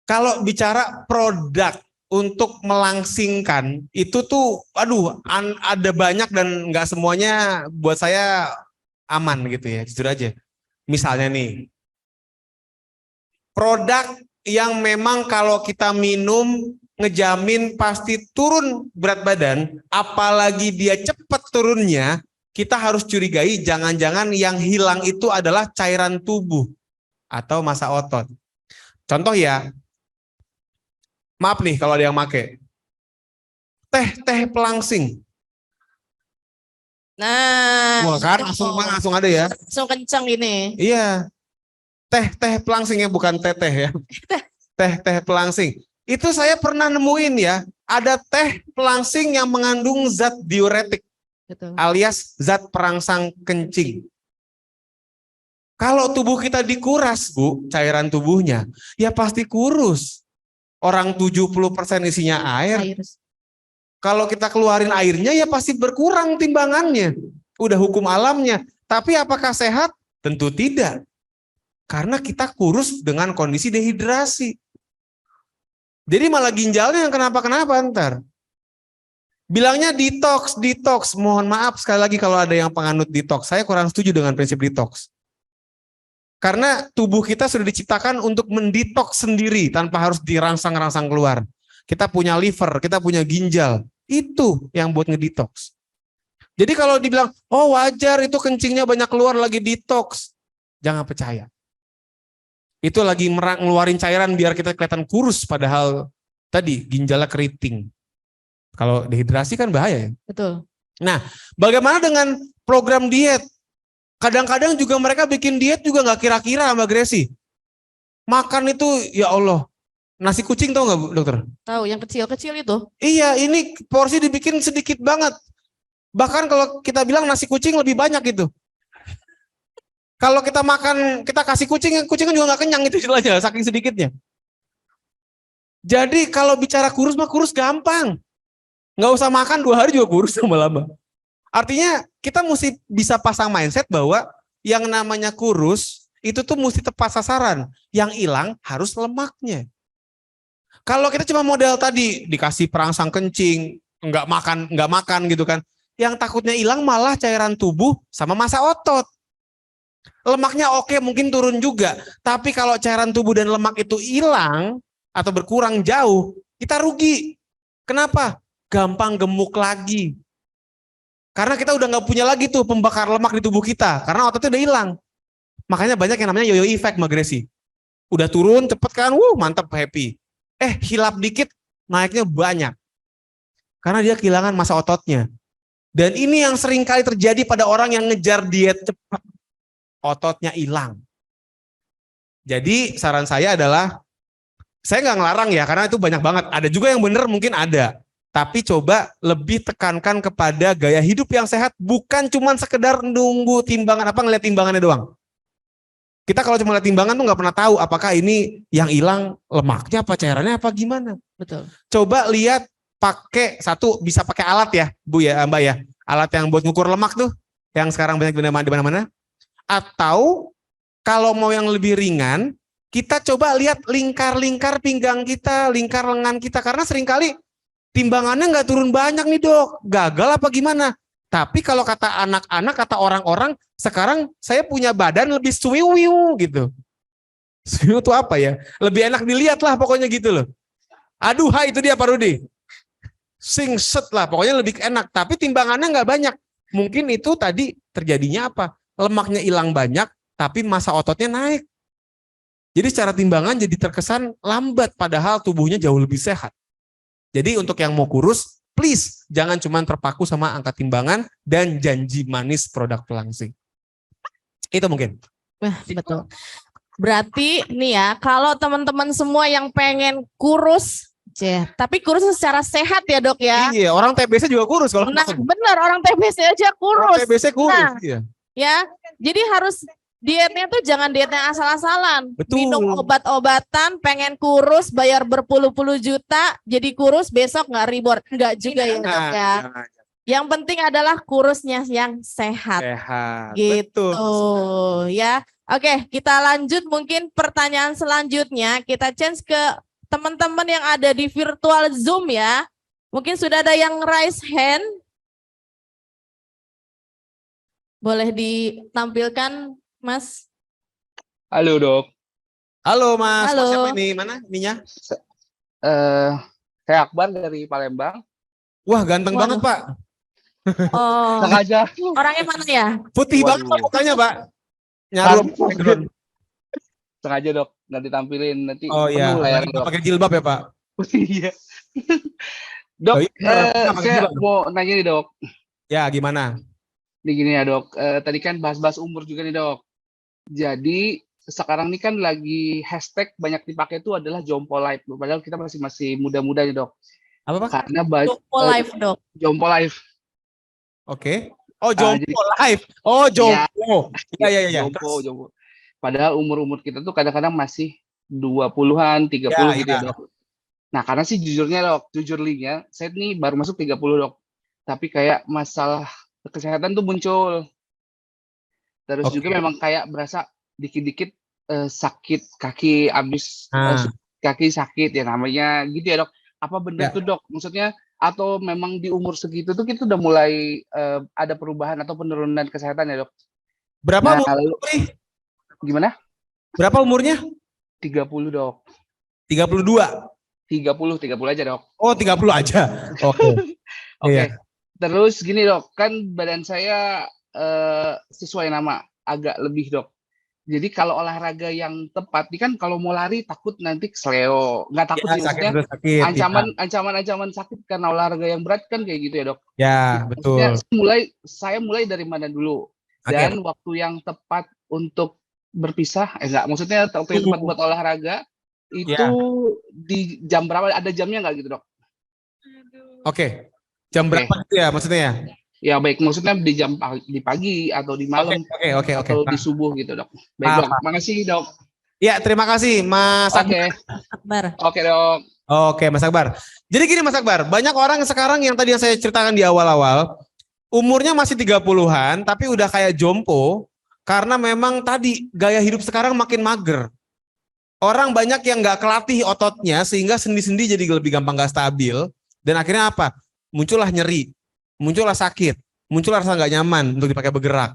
Kalau bicara produk untuk melangsingkan itu tuh, aduh, ada banyak dan nggak semuanya buat saya aman gitu ya, jujur aja. Misalnya nih, produk yang memang kalau kita minum ngejamin pasti turun berat badan, apalagi dia cepat turunnya, kita harus curigai jangan-jangan yang hilang itu adalah cairan tubuh atau massa otot. Contoh ya, maaf nih kalau ada yang make teh pelangsing. Nah, Wah kan langsung ada ya. langsung kenceng ini. Iya. Teh pelangsing ya, bukan teteh ya. Teh pelangsing. Itu saya pernah nemuin ya, ada teh pelangsing yang mengandung zat diuretik Betul. alias zat perangsang kencing. Kalau tubuh kita dikuras, Bu, cairan tubuhnya, ya pasti kurus. Orang 70% isinya air. Kalau kita keluarin airnya ya pasti berkurang timbangannya. Udah hukum alamnya. Tapi apakah sehat? Tentu tidak. Karena kita kurus dengan kondisi dehidrasi. Jadi malah ginjalnya yang kenapa-kenapa ntar. Bilangnya detox. Mohon maaf sekali lagi kalau ada yang penganut detox. Saya kurang setuju dengan prinsip detox. Karena tubuh kita sudah diciptakan untuk mendetox sendiri tanpa harus dirangsang-rangsang keluar. Kita punya liver, kita punya ginjal. Itu yang buat ngedetox. Jadi kalau dibilang, oh wajar itu kencingnya banyak keluar lagi detox. Jangan percaya. Itu lagi ngeluarin cairan biar kita kelihatan kurus, padahal tadi ginjalnya keriting. Kalau dehidrasi kan bahaya ya. Betul. Nah, bagaimana dengan program diet? Kadang-kadang juga mereka bikin diet juga nggak kira-kira sama Gracie. Makan itu, ya Allah, nasi kucing tau nggak Bu dokter? Tahu yang kecil-kecil itu. Iya, ini porsi dibikin sedikit banget. Bahkan kalau kita bilang nasi kucing lebih banyak gitu. Kalau kita makan, kita kasih kucing, kucingnya juga nggak kenyang itu istilahnya, saking sedikitnya. Jadi kalau bicara kurus mah kurus gampang. Nggak usah makan 2 hari juga kurus lama-lama. Artinya kita mesti bisa pasang mindset bahwa yang namanya kurus itu tuh mesti tepat sasaran. Yang hilang harus lemaknya. Kalau kita cuma model tadi dikasih perangsang kencing, nggak makan gitu kan. Yang takutnya hilang malah cairan tubuh sama massa otot. Lemaknya oke mungkin turun juga. Tapi kalau cairan tubuh dan lemak itu hilang atau berkurang jauh, kita rugi. Kenapa? Gampang gemuk lagi. Karena kita udah nggak punya lagi tuh pembakar lemak di tubuh kita. Karena ototnya udah hilang. Makanya banyak yang namanya yo-yo effect Mbak Gracie. Udah turun cepet kan, mantap happy. Hilap dikit naiknya banyak. Karena dia kehilangan massa ototnya. Dan ini yang sering kali terjadi pada orang yang ngejar diet cepat. Ototnya hilang. Jadi saran saya adalah, saya nggak ngelarang ya, karena itu banyak banget. Ada juga yang bener mungkin ada. Tapi coba lebih tekankan kepada gaya hidup yang sehat, bukan cuma sekedar nunggu timbangan, ngeliat timbangannya doang. Kita kalau cuma lihat timbangan tuh nggak pernah tahu apakah ini yang hilang lemaknya apa cairannya apa gimana. Betul. Coba lihat bisa pakai alat ya Bu ya Mbak ya, alat yang buat ngukur lemak tuh, yang sekarang banyak di mana-mana. Atau kalau mau yang lebih ringan, kita coba lihat lingkar-lingkar pinggang kita, lingkar lengan kita, karena seringkali timbangannya nggak turun banyak nih dok, gagal apa gimana? Tapi kalau kata anak-anak, kata orang-orang, sekarang saya punya badan lebih swiwiu gitu. Swiwiu itu apa ya? Lebih enak dilihat lah pokoknya gitu loh. Aduh, itu dia Pak Rudi. Singset lah, pokoknya lebih enak. Tapi timbangannya nggak banyak. Mungkin itu tadi terjadinya apa? Lemaknya hilang banyak, tapi massa ototnya naik. Jadi secara timbangan jadi terkesan lambat, padahal tubuhnya jauh lebih sehat. Jadi untuk yang mau kurus, please jangan cuma terpaku sama angka timbangan dan janji manis produk pelangsing. Itu mungkin. Betul. Berarti nih ya, kalau teman-teman semua yang pengen kurus, tapi kurus secara sehat ya dok ya. Iya, orang TBC juga kurus kalau. Nah benar, orang TBC aja kurus. Orang TBC kurus. Nah, iya. Ya, jadi harus dietnya tuh jangan dietnya asal-asalan. Betul. Minum obat-obatan, pengen kurus, bayar berpuluh-puluh juta, jadi kurus besok nggak reward, nggak juga ya dok ya. Yang penting adalah kurusnya yang sehat. Sehat. Gitu Betul. ya. Oke, kita lanjut mungkin pertanyaan selanjutnya. Kita change ke teman-teman yang ada di virtual Zoom ya. Mungkin sudah ada yang raise hand. Boleh ditampilkan, Mas? Halo dok. Halo Mas. Halo. Mas siapa ini? Mana ininya? Saya Akbar dari Palembang. Wah ganteng banget Pak. Oh, Sengaja. orangnya mana ya? Putih Waduh. banget Pak mukanya Pak. Nyaru background. Sengaja dok. Nanti tampilin nanti. Oh iya. penuh layarnya, Lagi dok. pakai jilbab ya Pak. Iya. Dok, Oh, iya, pakai saya jilbab, dok. mau nanya nih dok. Ya gimana? Nih gini ya dok. Tadi kan bahas-bahas umur juga nih dok. Jadi sekarang ini kan lagi hashtag banyak dipakai itu adalah Jompo Life. Padahal kita masih muda-muda nih dok. Apa Pak? Karena banyak Jompo Live dok. Jompo Life. Oke. Oh Jompo jadi- Live. Oh Jompo. Iya. Jompo. Padahal umur-umur kita tuh kadang-kadang masih 20-an, 30 Ya, gitu ya. ya, dok. Nah, karena sih jujurnya, dok, jujurnya, saya nih baru masuk 30, dok. Tapi kayak masalah kesehatan tuh muncul. Terus Oke. juga memang kayak berasa dikit-dikit sakit kaki, abis kaki sakit ya namanya gitu ya, dok. Apa benar Ya. tuh, dok? Maksudnya atau memang di umur segitu tuh kita udah mulai ada perubahan atau penurunan kesehatan ya, dok? Berapa Nah, umur? lalu gimana? Berapa umurnya? 30, dok. 32. 30 aja, dok. Oh 30 aja. Oke. Oke. Iya. Terus gini dok, kan badan saya sesuai nama agak lebih dok. Jadi kalau olahraga yang tepat, ini kan kalau mau lari takut nanti kesleo, nggak takut Ya, sih sakit maksudnya betul sakit. Ya, ancaman sakit karena olahraga yang berat kan kayak gitu ya dok. ya Maksudnya betul. saya mulai dari mana dulu Oke. dan waktu yang tepat untuk berpisah, enggak, maksudnya waktu yang tepat buat olahraga itu Ya, di jam berapa? Ada jamnya nggak gitu dok? oke. Jam Oke. berapa itu ya maksudnya ya? Ya baik, maksudnya di di pagi atau di malam Oke. atau di subuh gitu dok. Baik Paham, dok, paham. makasih dok. Ya, terima kasih Mas Akbar. Oke, Akbar. oke dok. Oke, Mas Akbar. Jadi gini Mas Akbar, banyak orang sekarang yang tadi yang saya ceritakan di awal-awal, umurnya masih 30-an tapi udah kayak jompo karena memang tadi gaya hidup sekarang makin mager. Orang banyak yang nggak kelatih ototnya sehingga sendi-sendi jadi lebih gampang nggak stabil dan akhirnya apa? Muncullah nyeri, muncullah sakit, muncullah rasa nggak nyaman untuk dipakai bergerak.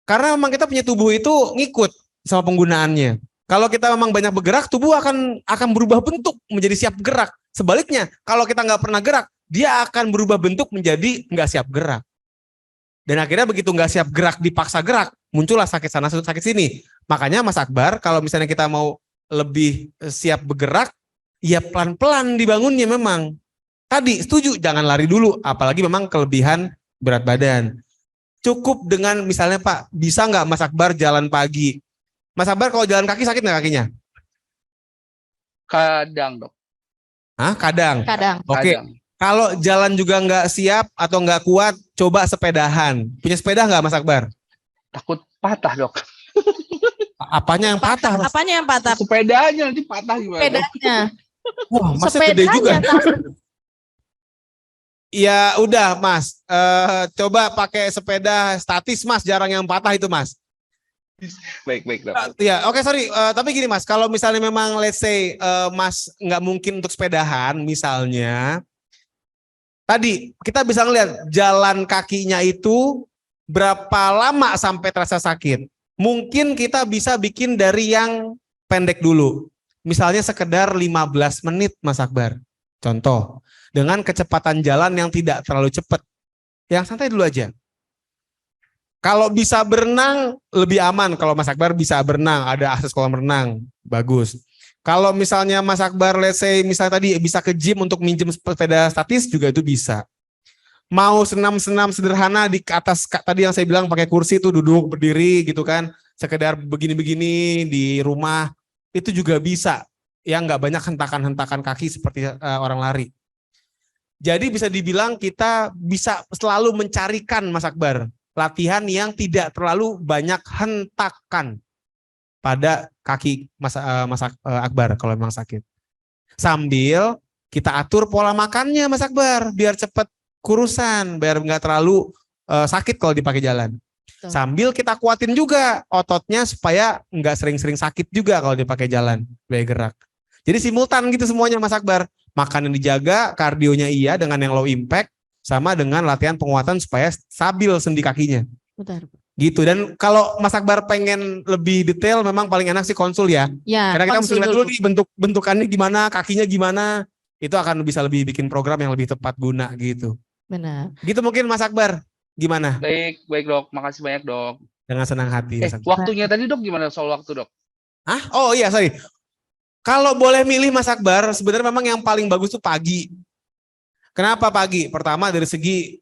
Karena memang kita punya tubuh itu ngikut sama penggunaannya. Kalau kita memang banyak bergerak, tubuh akan berubah bentuk menjadi siap gerak. Sebaliknya, kalau kita nggak pernah gerak, dia akan berubah bentuk menjadi nggak siap gerak. Dan akhirnya begitu nggak siap gerak, dipaksa gerak, muncullah sakit sana, sakit sini. Makanya Mas Akbar, kalau misalnya kita mau lebih siap bergerak, ya pelan-pelan dibangunnya memang. Tadi setuju, jangan lari dulu, apalagi memang kelebihan berat badan. Cukup dengan misalnya Pak, bisa nggak Mas Akbar jalan pagi? Mas Akbar kalau jalan kaki sakit nggak kakinya? Kadang dok. Hah? Kadang. Kadang. Oke. Kadang. Kalau jalan juga nggak siap atau nggak kuat, coba sepedahan. Punya sepeda nggak Mas Akbar? Takut patah dok. Apanya yang patah? Mas? Apanya yang patah? Sepedanya nanti patah gimana? Dok? Sepedanya. Wah, masnya gede juga. Ya udah Mas, coba pakai sepeda statis Mas, jarang yang patah itu Mas. Baik baik dok. Ya oke sorry, tapi gini Mas, kalau misalnya memang let's say Mas nggak mungkin untuk sepedahan misalnya, tadi kita bisa ngeliat jalan kakinya itu berapa lama sampai terasa sakit. Mungkin kita bisa bikin dari yang pendek dulu. Misalnya sekedar 15 menit Mas Akbar. Contoh, dengan kecepatan jalan yang tidak terlalu cepat. Yang santai dulu aja. Kalau bisa berenang lebih aman. Kalau Mas Akbar bisa berenang, ada akses kolam renang, bagus. Kalau misalnya Mas Akbar let's say misalnya tadi bisa ke gym untuk minjem sepeda statis juga itu bisa. Mau senam-senam sederhana di atas tadi yang saya bilang pakai kursi itu duduk berdiri gitu kan, sekedar begini-begini di rumah itu juga bisa. Yang nggak banyak hentakan-hentakan kaki seperti orang lari. Jadi bisa dibilang kita bisa selalu mencarikan Mas Akbar latihan yang tidak terlalu banyak hentakan pada kaki Mas Akbar kalau memang sakit. Sambil kita atur pola makannya Mas Akbar biar cepat kurusan, biar nggak terlalu sakit kalau dipakai jalan. Sambil kita kuatin juga ototnya supaya nggak sering-sering sakit juga kalau dipakai jalan, biar gerak. Jadi simultan gitu semuanya Mas Akbar. Makan yang dijaga, kardionya iya dengan yang low impact, sama dengan latihan penguatan supaya stabil sendi kakinya. Betul. Gitu. Dan kalau Mas Akbar pengen lebih detail, memang paling enak sih konsul ya. Ya, Karena kita mesti konsul lihat dulu. dulu nih bentukannya gimana, kakinya gimana. Itu akan bisa lebih bikin program yang lebih tepat guna gitu. Benar. Gitu mungkin Mas Akbar. Gimana? Baik baik dok, makasih banyak dok. Dengan senang hati. Mas Akbar. Waktunya tadi dok gimana soal waktu dok? Hah? Oh iya, sorry. Kalau boleh milih Mas Akbar, sebenarnya memang yang paling bagus tuh pagi. Kenapa pagi? Pertama dari segi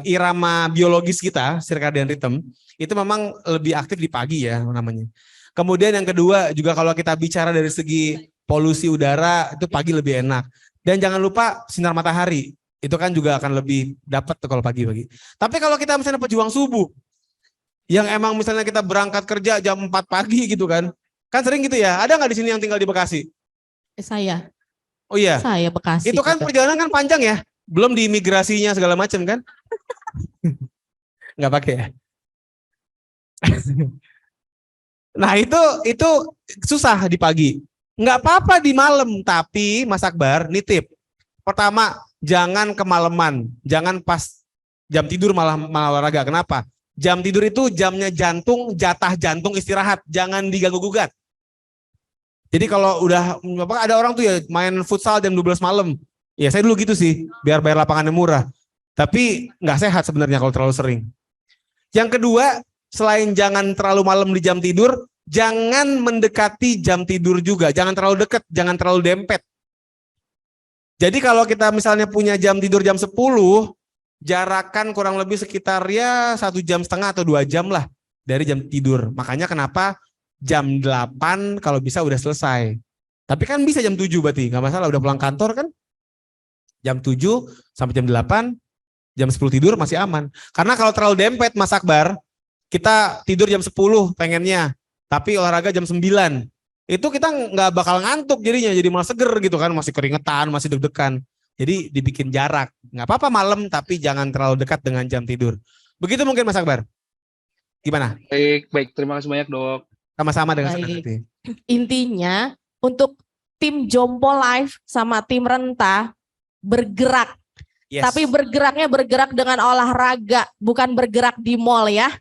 irama biologis kita, circadian rhythm, itu memang lebih aktif di pagi ya namanya. Kemudian yang kedua juga kalau kita bicara dari segi polusi udara, itu pagi lebih enak. Dan jangan lupa sinar matahari, itu kan juga akan lebih dapat tuh kalau pagi-pagi. Tapi kalau kita misalnya pejuang subuh, yang emang misalnya kita berangkat kerja jam 4 pagi gitu kan sering gitu ya. Ada nggak di sini yang tinggal di Bekasi? Saya. Oh iya. Saya Bekasi. Itu kan juga. perjalanan kan panjang ya. Belum di imigrasinya segala macam kan? Nggak pakai ya. Nah itu susah di pagi. Nggak apa-apa di malam, tapi Mas Akbar nitip. Pertama, jangan kemalaman. Jangan pas jam tidur malah olahraga. Kenapa? Jam tidur itu jamnya jantung, jatah jantung istirahat. Jangan diganggu-gugat. Jadi kalau udah, ada orang tuh ya main futsal jam 12 malam. Ya saya dulu gitu sih, biar bayar lapangannya murah. Tapi nggak sehat sebenarnya kalau terlalu sering. Yang kedua, selain jangan terlalu malam di jam tidur, jangan mendekati jam tidur juga. Jangan terlalu dekat, jangan terlalu dempet. Jadi kalau kita misalnya punya jam tidur jam 10, jarakan kurang lebih sekitar ya 1,5 jam atau 2 jam lah dari jam tidur. Makanya kenapa jam 8 kalau bisa udah selesai. Tapi kan bisa jam 7 berarti, nggak masalah, udah pulang kantor kan. Jam 7 sampai jam 8, jam 10 tidur masih aman. Karena kalau terlalu dempet Mas Akbar, kita tidur jam 10 pengennya, tapi olahraga jam 9. Itu kita nggak bakal ngantuk jadinya, jadi malah seger gitu kan, masih keringetan, masih deg-degan. Jadi dibikin jarak. Nggak apa-apa malam, tapi jangan terlalu dekat dengan jam tidur. Begitu mungkin Mas Akbar. Gimana? Baik, terima kasih banyak dok. Sama-sama dengan Baik. senang hati. Intinya untuk tim Jompo Live sama tim Renta bergerak. Yes. Tapi bergerak dengan olahraga, bukan bergerak di mall ya.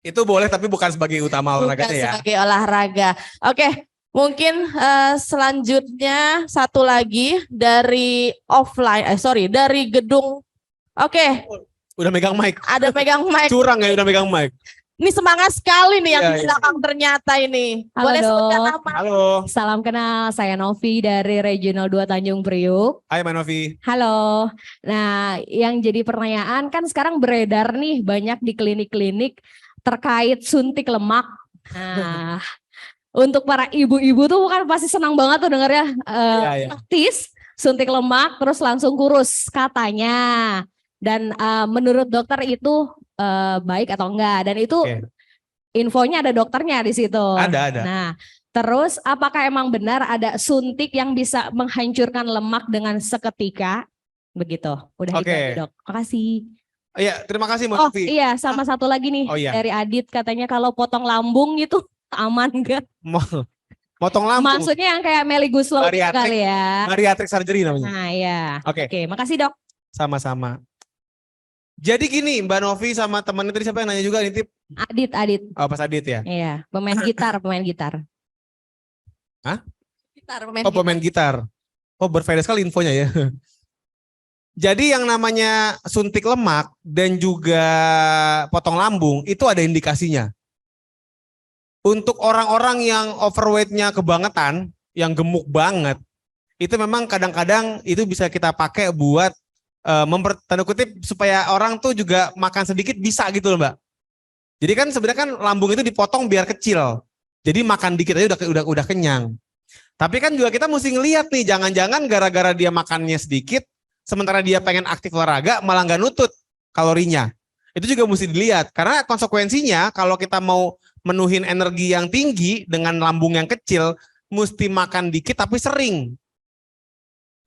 Itu boleh tapi bukan sebagai utama Bukan olahraganya ya. sebagai olahraga. Oke, mungkin selanjutnya satu lagi dari dari gedung. Oke, Udah megang mic. ada pegang mic. Curang ya udah megang mic. Ini semangat sekali nih yang Iya, di iya. belakang ternyata ini. Halo, Boleh sebutkan Dok. nama? Halo. Salam kenal, saya Novi dari Regional 2 Tanjung Priuk. Hai Manovi. Halo. Nah, yang jadi pertanyaan kan sekarang beredar nih banyak di klinik-klinik terkait suntik lemak. Nah, untuk para ibu-ibu tuh kan pasti senang banget tuh dengarnya. Iya, iya. Praktis, suntik lemak terus langsung kurus katanya. Dan menurut dokter itu baik atau enggak? Dan itu Oke. infonya ada dokternya di situ. Ada. Nah, terus apakah emang benar ada suntik yang bisa menghancurkan lemak dengan seketika? Begitu. Udah itu Oke. aja, Dok. Makasih. Iya, terima kasih Oh Manovi. iya, sama satu lagi nih Oh, iya. dari Adit katanya kalau potong lambung itu aman enggak? Motong lambung. Maksudnya yang kayak Melly Guslow gitu Bariatrik. kali ya. Bariatric surgery namanya. Nah, iya. Oke. Oke, makasih, Dok. Sama-sama. Jadi gini, Mbak Novi sama temennya tadi siapa yang nanya juga nitip? Adit. Oh, Pas Adit ya? Iya, pemain gitar. Gitar, pemain Oh, pemain gitar. Oh, berfaedah sekali infonya ya. Jadi yang namanya suntik lemak dan juga potong lambung itu ada indikasinya. Untuk orang-orang yang overweight-nya kebangetan, yang gemuk banget, itu memang kadang-kadang itu bisa kita pakai buat tanda kutip supaya orang tuh juga makan sedikit bisa gitu loh Mbak. Jadi kan sebenarnya kan lambung itu dipotong biar kecil. Jadi makan dikit aja udah kenyang. Tapi kan juga kita mesti ngelihat nih, jangan-jangan gara-gara dia makannya sedikit, sementara dia pengen aktif olahraga malah nggak nutut kalorinya. Itu juga mesti dilihat karena konsekuensinya kalau kita mau menuhin energi yang tinggi dengan lambung yang kecil, mesti makan dikit tapi sering.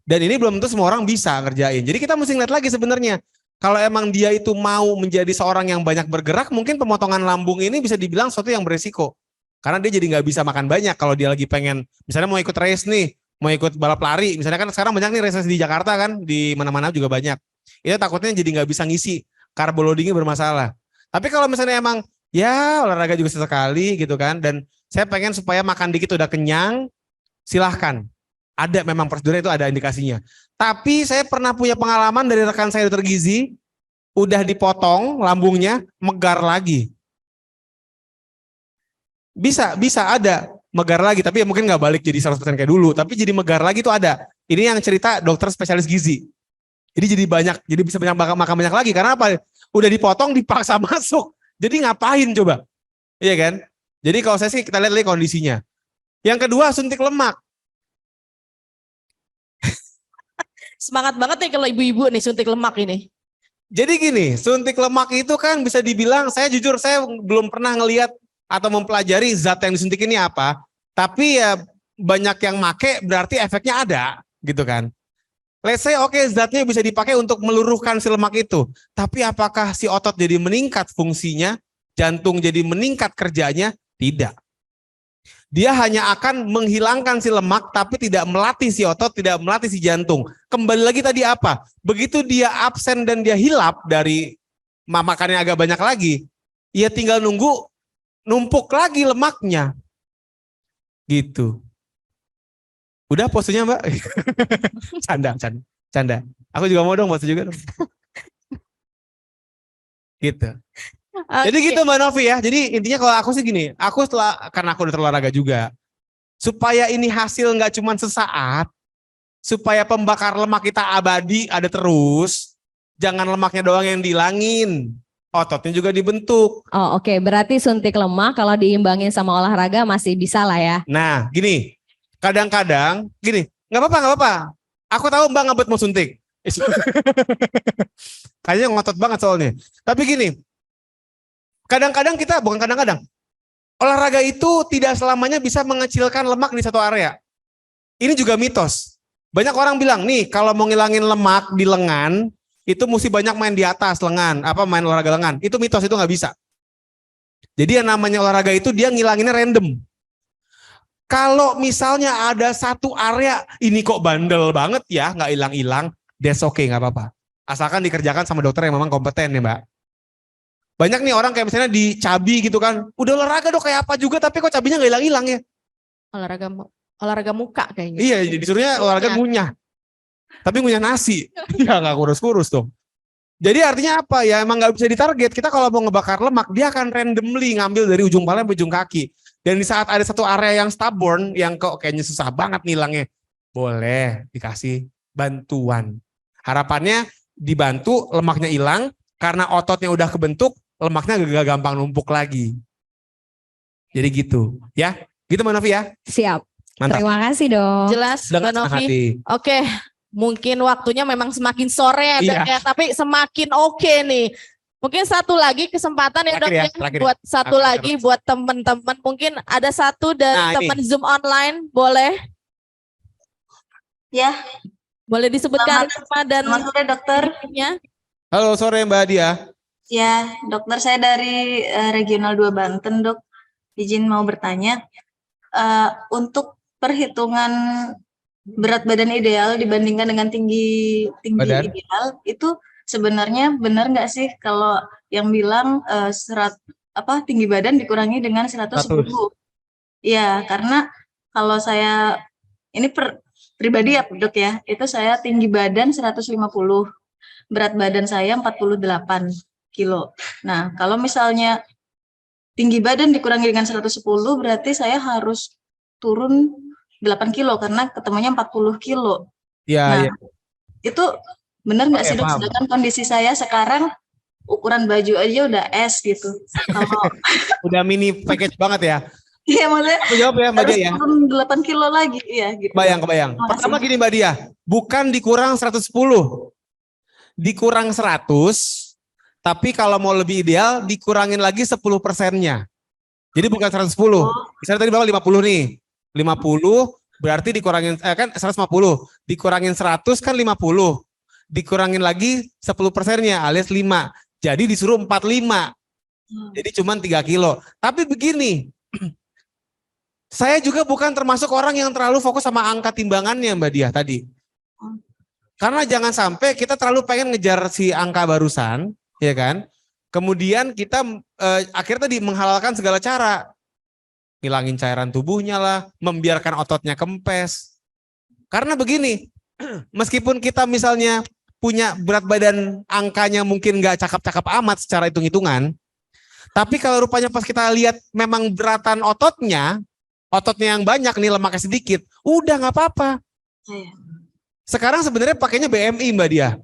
Dan ini belum tentu semua orang bisa ngerjain. Jadi kita mesti ngeliat lagi sebenarnya. Kalau emang dia itu mau menjadi seorang yang banyak bergerak, mungkin pemotongan lambung ini bisa dibilang sesuatu yang beresiko. Karena dia jadi nggak bisa makan banyak kalau dia lagi pengen, misalnya mau ikut race nih, mau ikut balap lari. Misalnya kan sekarang banyak nih race di Jakarta kan, di mana-mana juga banyak. Itu takutnya jadi nggak bisa ngisi, carbo loadingnya bermasalah. Tapi kalau misalnya emang ya olahraga juga sesekali gitu kan, dan saya pengen supaya makan dikit udah kenyang, silahkan. Ada memang prosedurnya itu ada indikasinya. Tapi saya pernah punya pengalaman dari rekan saya dokter gizi, udah dipotong lambungnya, megar lagi. Bisa ada megar lagi, tapi ya mungkin nggak balik jadi 100% kayak dulu, tapi jadi megar lagi itu ada. Ini yang cerita dokter spesialis gizi. Jadi banyak, jadi bisa makan banyak lagi. Karena apa? Udah dipotong, dipaksa masuk. Jadi ngapain coba? Iya kan? Jadi kalau saya sih kita lihat kondisinya. Yang kedua suntik lemak. Semangat banget nih kalau ibu-ibu nih suntik lemak ini. Jadi gini, suntik lemak itu kan bisa dibilang, saya jujur saya belum pernah ngelihat atau mempelajari zat yang disuntik ini apa. Tapi ya banyak yang make berarti efeknya ada gitu kan. Let's say oke, zatnya bisa dipakai untuk meluruhkan si lemak itu. Tapi apakah si otot jadi meningkat fungsinya, jantung jadi meningkat kerjanya? Tidak. Dia hanya akan menghilangkan si lemak tapi tidak melatih si otot, tidak melatih si jantung. Kembali lagi tadi apa? Begitu dia absen dan dia hilap dari makannya agak banyak lagi, ya tinggal nunggu numpuk lagi lemaknya. Gitu. Udah posenya Mbak? Canda. Canda. Aku juga mau dong, bantu juga dong. Gitu. Jadi Oke. gitu Mbak Novi ya. Jadi intinya kalau aku sih gini, karena aku udah olahraga juga, supaya ini hasil nggak cuma sesaat, supaya pembakar lemak kita abadi ada terus, jangan lemaknya doang yang dihilangin, ototnya juga dibentuk. Oh oke, berarti suntik lemak kalau diimbangin sama olahraga masih bisa lah ya. Nah gini, kadang-kadang gini, nggak apa-apa. Aku tahu Mbak ngebet mau suntik. Kayaknya ngotot banget soalnya. Tapi gini, kadang-kadang kita, bukan kadang-kadang, olahraga itu tidak selamanya bisa mengecilkan lemak di satu area. Ini juga mitos. Banyak orang bilang, nih kalau mau ngilangin lemak di lengan, itu mesti banyak main di atas lengan, main olahraga lengan. Itu mitos, itu nggak bisa. Jadi yang namanya olahraga itu dia ngilanginnya random. Kalau misalnya ada satu area, ini kok bandel banget ya, nggak hilang-hilang, that's okay, nggak apa-apa. Asalkan dikerjakan sama dokter yang memang kompeten ya Mbak. Banyak nih orang kayak misalnya di cabi gitu kan, udah olahraga dok kayak apa juga, tapi kok cabinya nggak hilang-hilang ya. Olahraga muka kayaknya. Iya, disuruhnya olahraga ngunyah. Tapi ngunyah nasi, ya nggak kurus-kurus dong. Jadi artinya apa ya, emang nggak bisa ditarget. Kita kalau mau ngebakar lemak, dia akan randomly ngambil dari ujung kepala sampai ujung kaki. Dan di saat ada satu area yang stubborn, yang kok kayaknya susah banget nilangnya, boleh dikasih bantuan. Harapannya dibantu, lemaknya hilang, karena ototnya udah kebentuk, lemaknya gak gampang numpuk lagi. Jadi gitu, ya. Gitu Mbak Novi ya. Siap. Mantap. Terima kasih dong. Jelas Mbak Dengan senang Novi. hati. Oke, mungkin waktunya memang semakin sore ya Dok Iya. ya, tapi semakin oke nih. Mungkin satu lagi kesempatan ya Dok Terakhir ya, ya, terakhir ya. buat satu Oke, lagi buat teman-teman. Mungkin ada satu dari Nah, ini. teman Zoom online, boleh? Ya, Boleh disebutkan nama dan selamat sore dokter. ininya? Halo sore Mbak Dia. Ya, dokter saya dari Regional 2 Banten, Dok. Izin mau bertanya, untuk perhitungan berat badan ideal dibandingkan dengan tinggi Badan? ideal, itu sebenarnya benar nggak sih kalau yang bilang tinggi badan dikurangi dengan 110? Iya, karena kalau saya, ini pribadi ya Dok ya, itu saya tinggi badan 150, berat badan saya 48 kilo. Nah, kalau misalnya tinggi badan dikurangi dengan 110, berarti saya harus turun 8 kilo karena ketemunya 40 kilo. Iya, Nah, iya. itu benar nggak Oke, sih Dok? paham. Sedangkan kondisi saya sekarang ukuran baju aja udah S gitu. Kalau Udah mini package banget ya. iya maksudnya Aku jawab ya Mbak harus Dia ya. turun 8 kilo lagi, iya gitu. Kebayang. Terima kasih. Pertama gini Mbak Dia, bukan dikurang 110. Dikurang 100, tapi kalau mau lebih ideal dikurangin lagi 10%-nya. Jadi bukan 110. Misalnya tadi Bapak 50 nih. 50 berarti dikurangin kan 150. Dikurangin 100 kan 50. Dikurangin lagi 10%-nya alias 5. Jadi disuruh 45. Jadi cuma 3 kilo. Tapi begini, saya juga bukan termasuk orang yang terlalu fokus sama angka timbangannya Mbak Dia tadi. Karena jangan sampai kita terlalu pengen ngejar si angka barusan, ya kan? Kemudian kita akhirnya tadi menghalalkan segala cara. Ngilangin cairan tubuhnya lah, membiarkan ototnya kempes. Karena begini, meskipun kita misalnya punya berat badan angkanya mungkin nggak cakep-cakep amat secara hitung-hitungan, tapi kalau rupanya pas kita lihat memang beratan ototnya yang banyak nih, lemaknya sedikit, udah nggak apa-apa. Iya. Sekarang sebenarnya pakainya BMI Mbak Dia.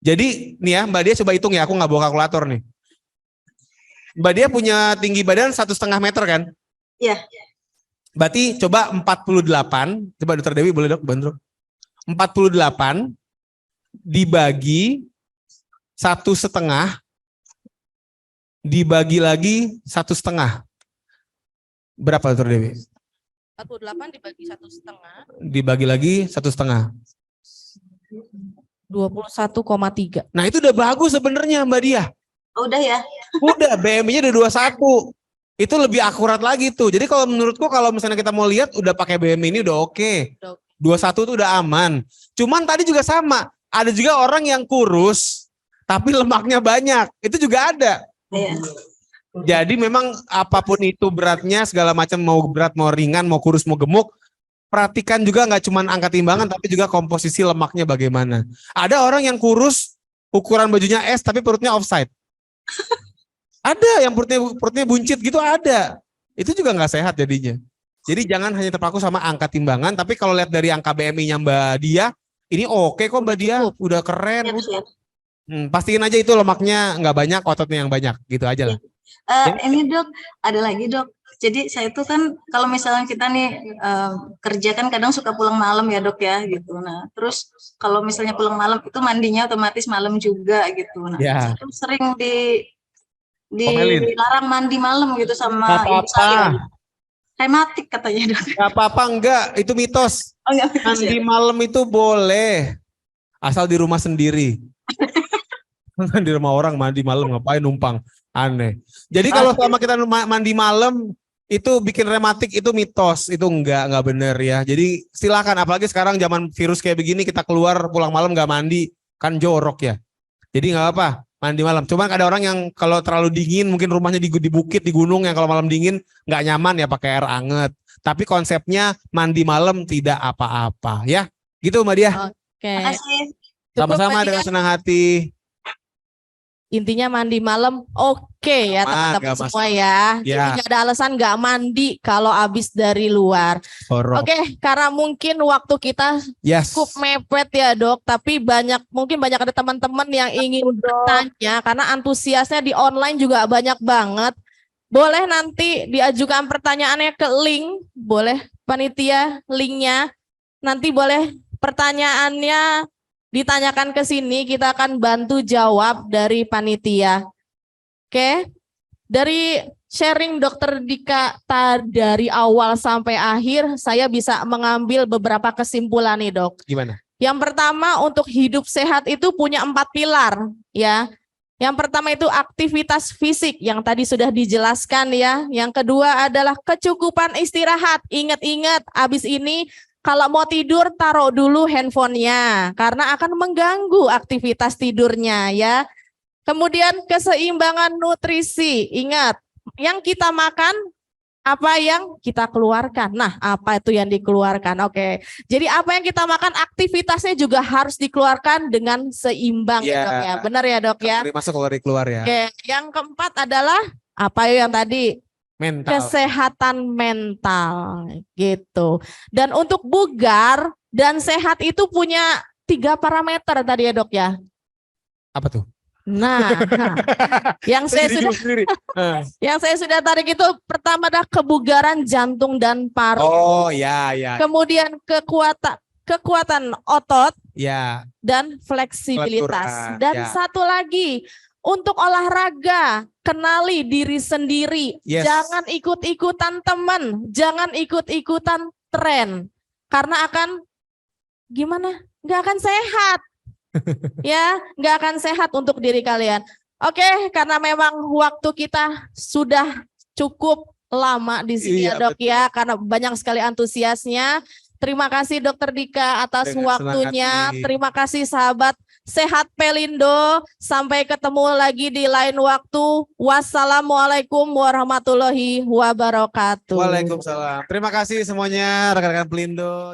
Jadi nih ya Mbak Dia coba hitung ya, aku nggak bawa kalkulator nih. Mbak Dia punya tinggi badan 1,5 meter kan? Iya. Berarti coba 48, coba Dokter Dewi boleh dok bantu. 48 dibagi 1,5 dibagi lagi 1,5. Berapa Dokter Dewi? 48 dibagi 1,5. Dibagi lagi 1,5. 21,3. Nah itu udah bagus sebenarnya Mbak Dia. Oh, udah ya. Udah BMI-nya udah 21. Itu lebih akurat lagi tuh. Jadi kalau menurutku kalau misalnya kita mau lihat udah pakai BMI ini udah oke. 21 tuh udah aman. Cuman tadi juga sama. Ada juga orang yang kurus tapi lemaknya banyak. Itu juga ada. Iya. Jadi memang apapun itu beratnya segala macam, mau berat mau ringan mau kurus mau gemuk, perhatikan juga nggak cuma angka timbangan tapi juga komposisi lemaknya bagaimana. Ada orang yang kurus, ukuran bajunya S tapi perutnya offside. Ada yang perutnya buncit gitu ada. Itu juga nggak sehat jadinya. Jadi jangan hanya terpaku sama angka timbangan, tapi kalau lihat dari angka BMI-nya Mbak Dia, ini oke kok Mbak Dia, udah keren. Pastiin aja itu lemaknya nggak banyak, ototnya yang banyak, gitu aja lah. Ini dok, ada lagi dok. Jadi saya tuh kan kalau misalnya kita nih kerja kan kadang suka pulang malam ya dok ya gitu. Nah terus kalau misalnya pulang malam itu mandinya otomatis malam juga gitu. Nah Ya. saya tuh sering Omelin. dilarang mandi malam gitu Nggak sama ibu apa-apa. saya. Rematik katanya dok. Gak apa-apa enggak, itu mitos. Oh enggak bisa Mandi ya? malam itu boleh, asal di rumah sendiri. Di rumah orang mandi malam ngapain numpang, aneh. Jadi kalau selama kita mandi malam itu bikin rematik itu mitos, itu enggak benar ya. Jadi silakan, apalagi sekarang zaman virus kayak begini kita keluar pulang malam nggak mandi kan jorok ya. Jadi nggak apa mandi malam. Cuman ada orang yang kalau terlalu dingin mungkin rumahnya di bukit di gunung yang kalau malam dingin nggak nyaman ya pakai air anget. Tapi konsepnya mandi malam tidak apa-apa ya. Gitu Mbak Dia. Oke. Makasih. Sama-sama dengan senang hati. Intinya mandi malam oke ya teman-teman nggak semua ya. Ya. Jadi nggak ada alasan nggak mandi kalau habis dari luar. Horor. Oke, karena mungkin waktu kita Yes. cukup mepet ya dok, tapi mungkin banyak ada teman-teman yang ingin bertanya karena antusiasnya di online juga banyak banget. Boleh nanti diajukan pertanyaannya ke link, boleh panitia linknya. Nanti boleh pertanyaannya ditanyakan ke sini, kita akan bantu jawab dari panitia. Oke, dari sharing Dokter Dika dari awal sampai akhir, saya bisa mengambil beberapa kesimpulan nih dok. Gimana? Yang pertama, untuk hidup sehat itu punya 4 pilar ya. Yang pertama itu aktivitas fisik yang tadi sudah dijelaskan ya. Yang kedua adalah kecukupan istirahat. Ingat-ingat abis ini kalau mau tidur taruh dulu handphonenya karena akan mengganggu aktivitas tidurnya ya. Kemudian keseimbangan nutrisi. Ingat, yang kita makan apa yang kita keluarkan. Nah, apa itu yang dikeluarkan? Oke. Jadi apa yang kita makan aktivitasnya juga harus dikeluarkan dengan seimbang ya, dok ya. Benar ya dok ya? Kalori masuk kalori keluar ya. Oke, yang keempat adalah apa yang tadi? Mental. Kesehatan mental gitu. Dan untuk bugar dan sehat itu punya 3 parameter tadi ya dok ya. Apa tuh? Nah, yang saya sudah tarik itu pertama adalah kebugaran jantung dan paru. Oh ya. Kemudian kekuatan otot Ya. dan fleksibilitas. Kelenturan, Dan ya. satu lagi, untuk olahraga, kenali diri sendiri. Yes. Jangan ikut-ikutan teman, jangan ikut-ikutan tren. Karena akan gimana? Nggak akan sehat. Ya, nggak akan sehat untuk diri kalian. Oke, karena memang waktu kita sudah cukup lama di sini Iya, ya dok ya, karena banyak sekali antusiasnya. Terima kasih Dokter Dika atas Dengan senang waktunya. hati. Terima kasih sahabat Sehat Pelindo. Sampai ketemu lagi di lain waktu. Wassalamualaikum warahmatullahi wabarakatuh. Waalaikumsalam. Terima kasih semuanya rekan-rekan Pelindo.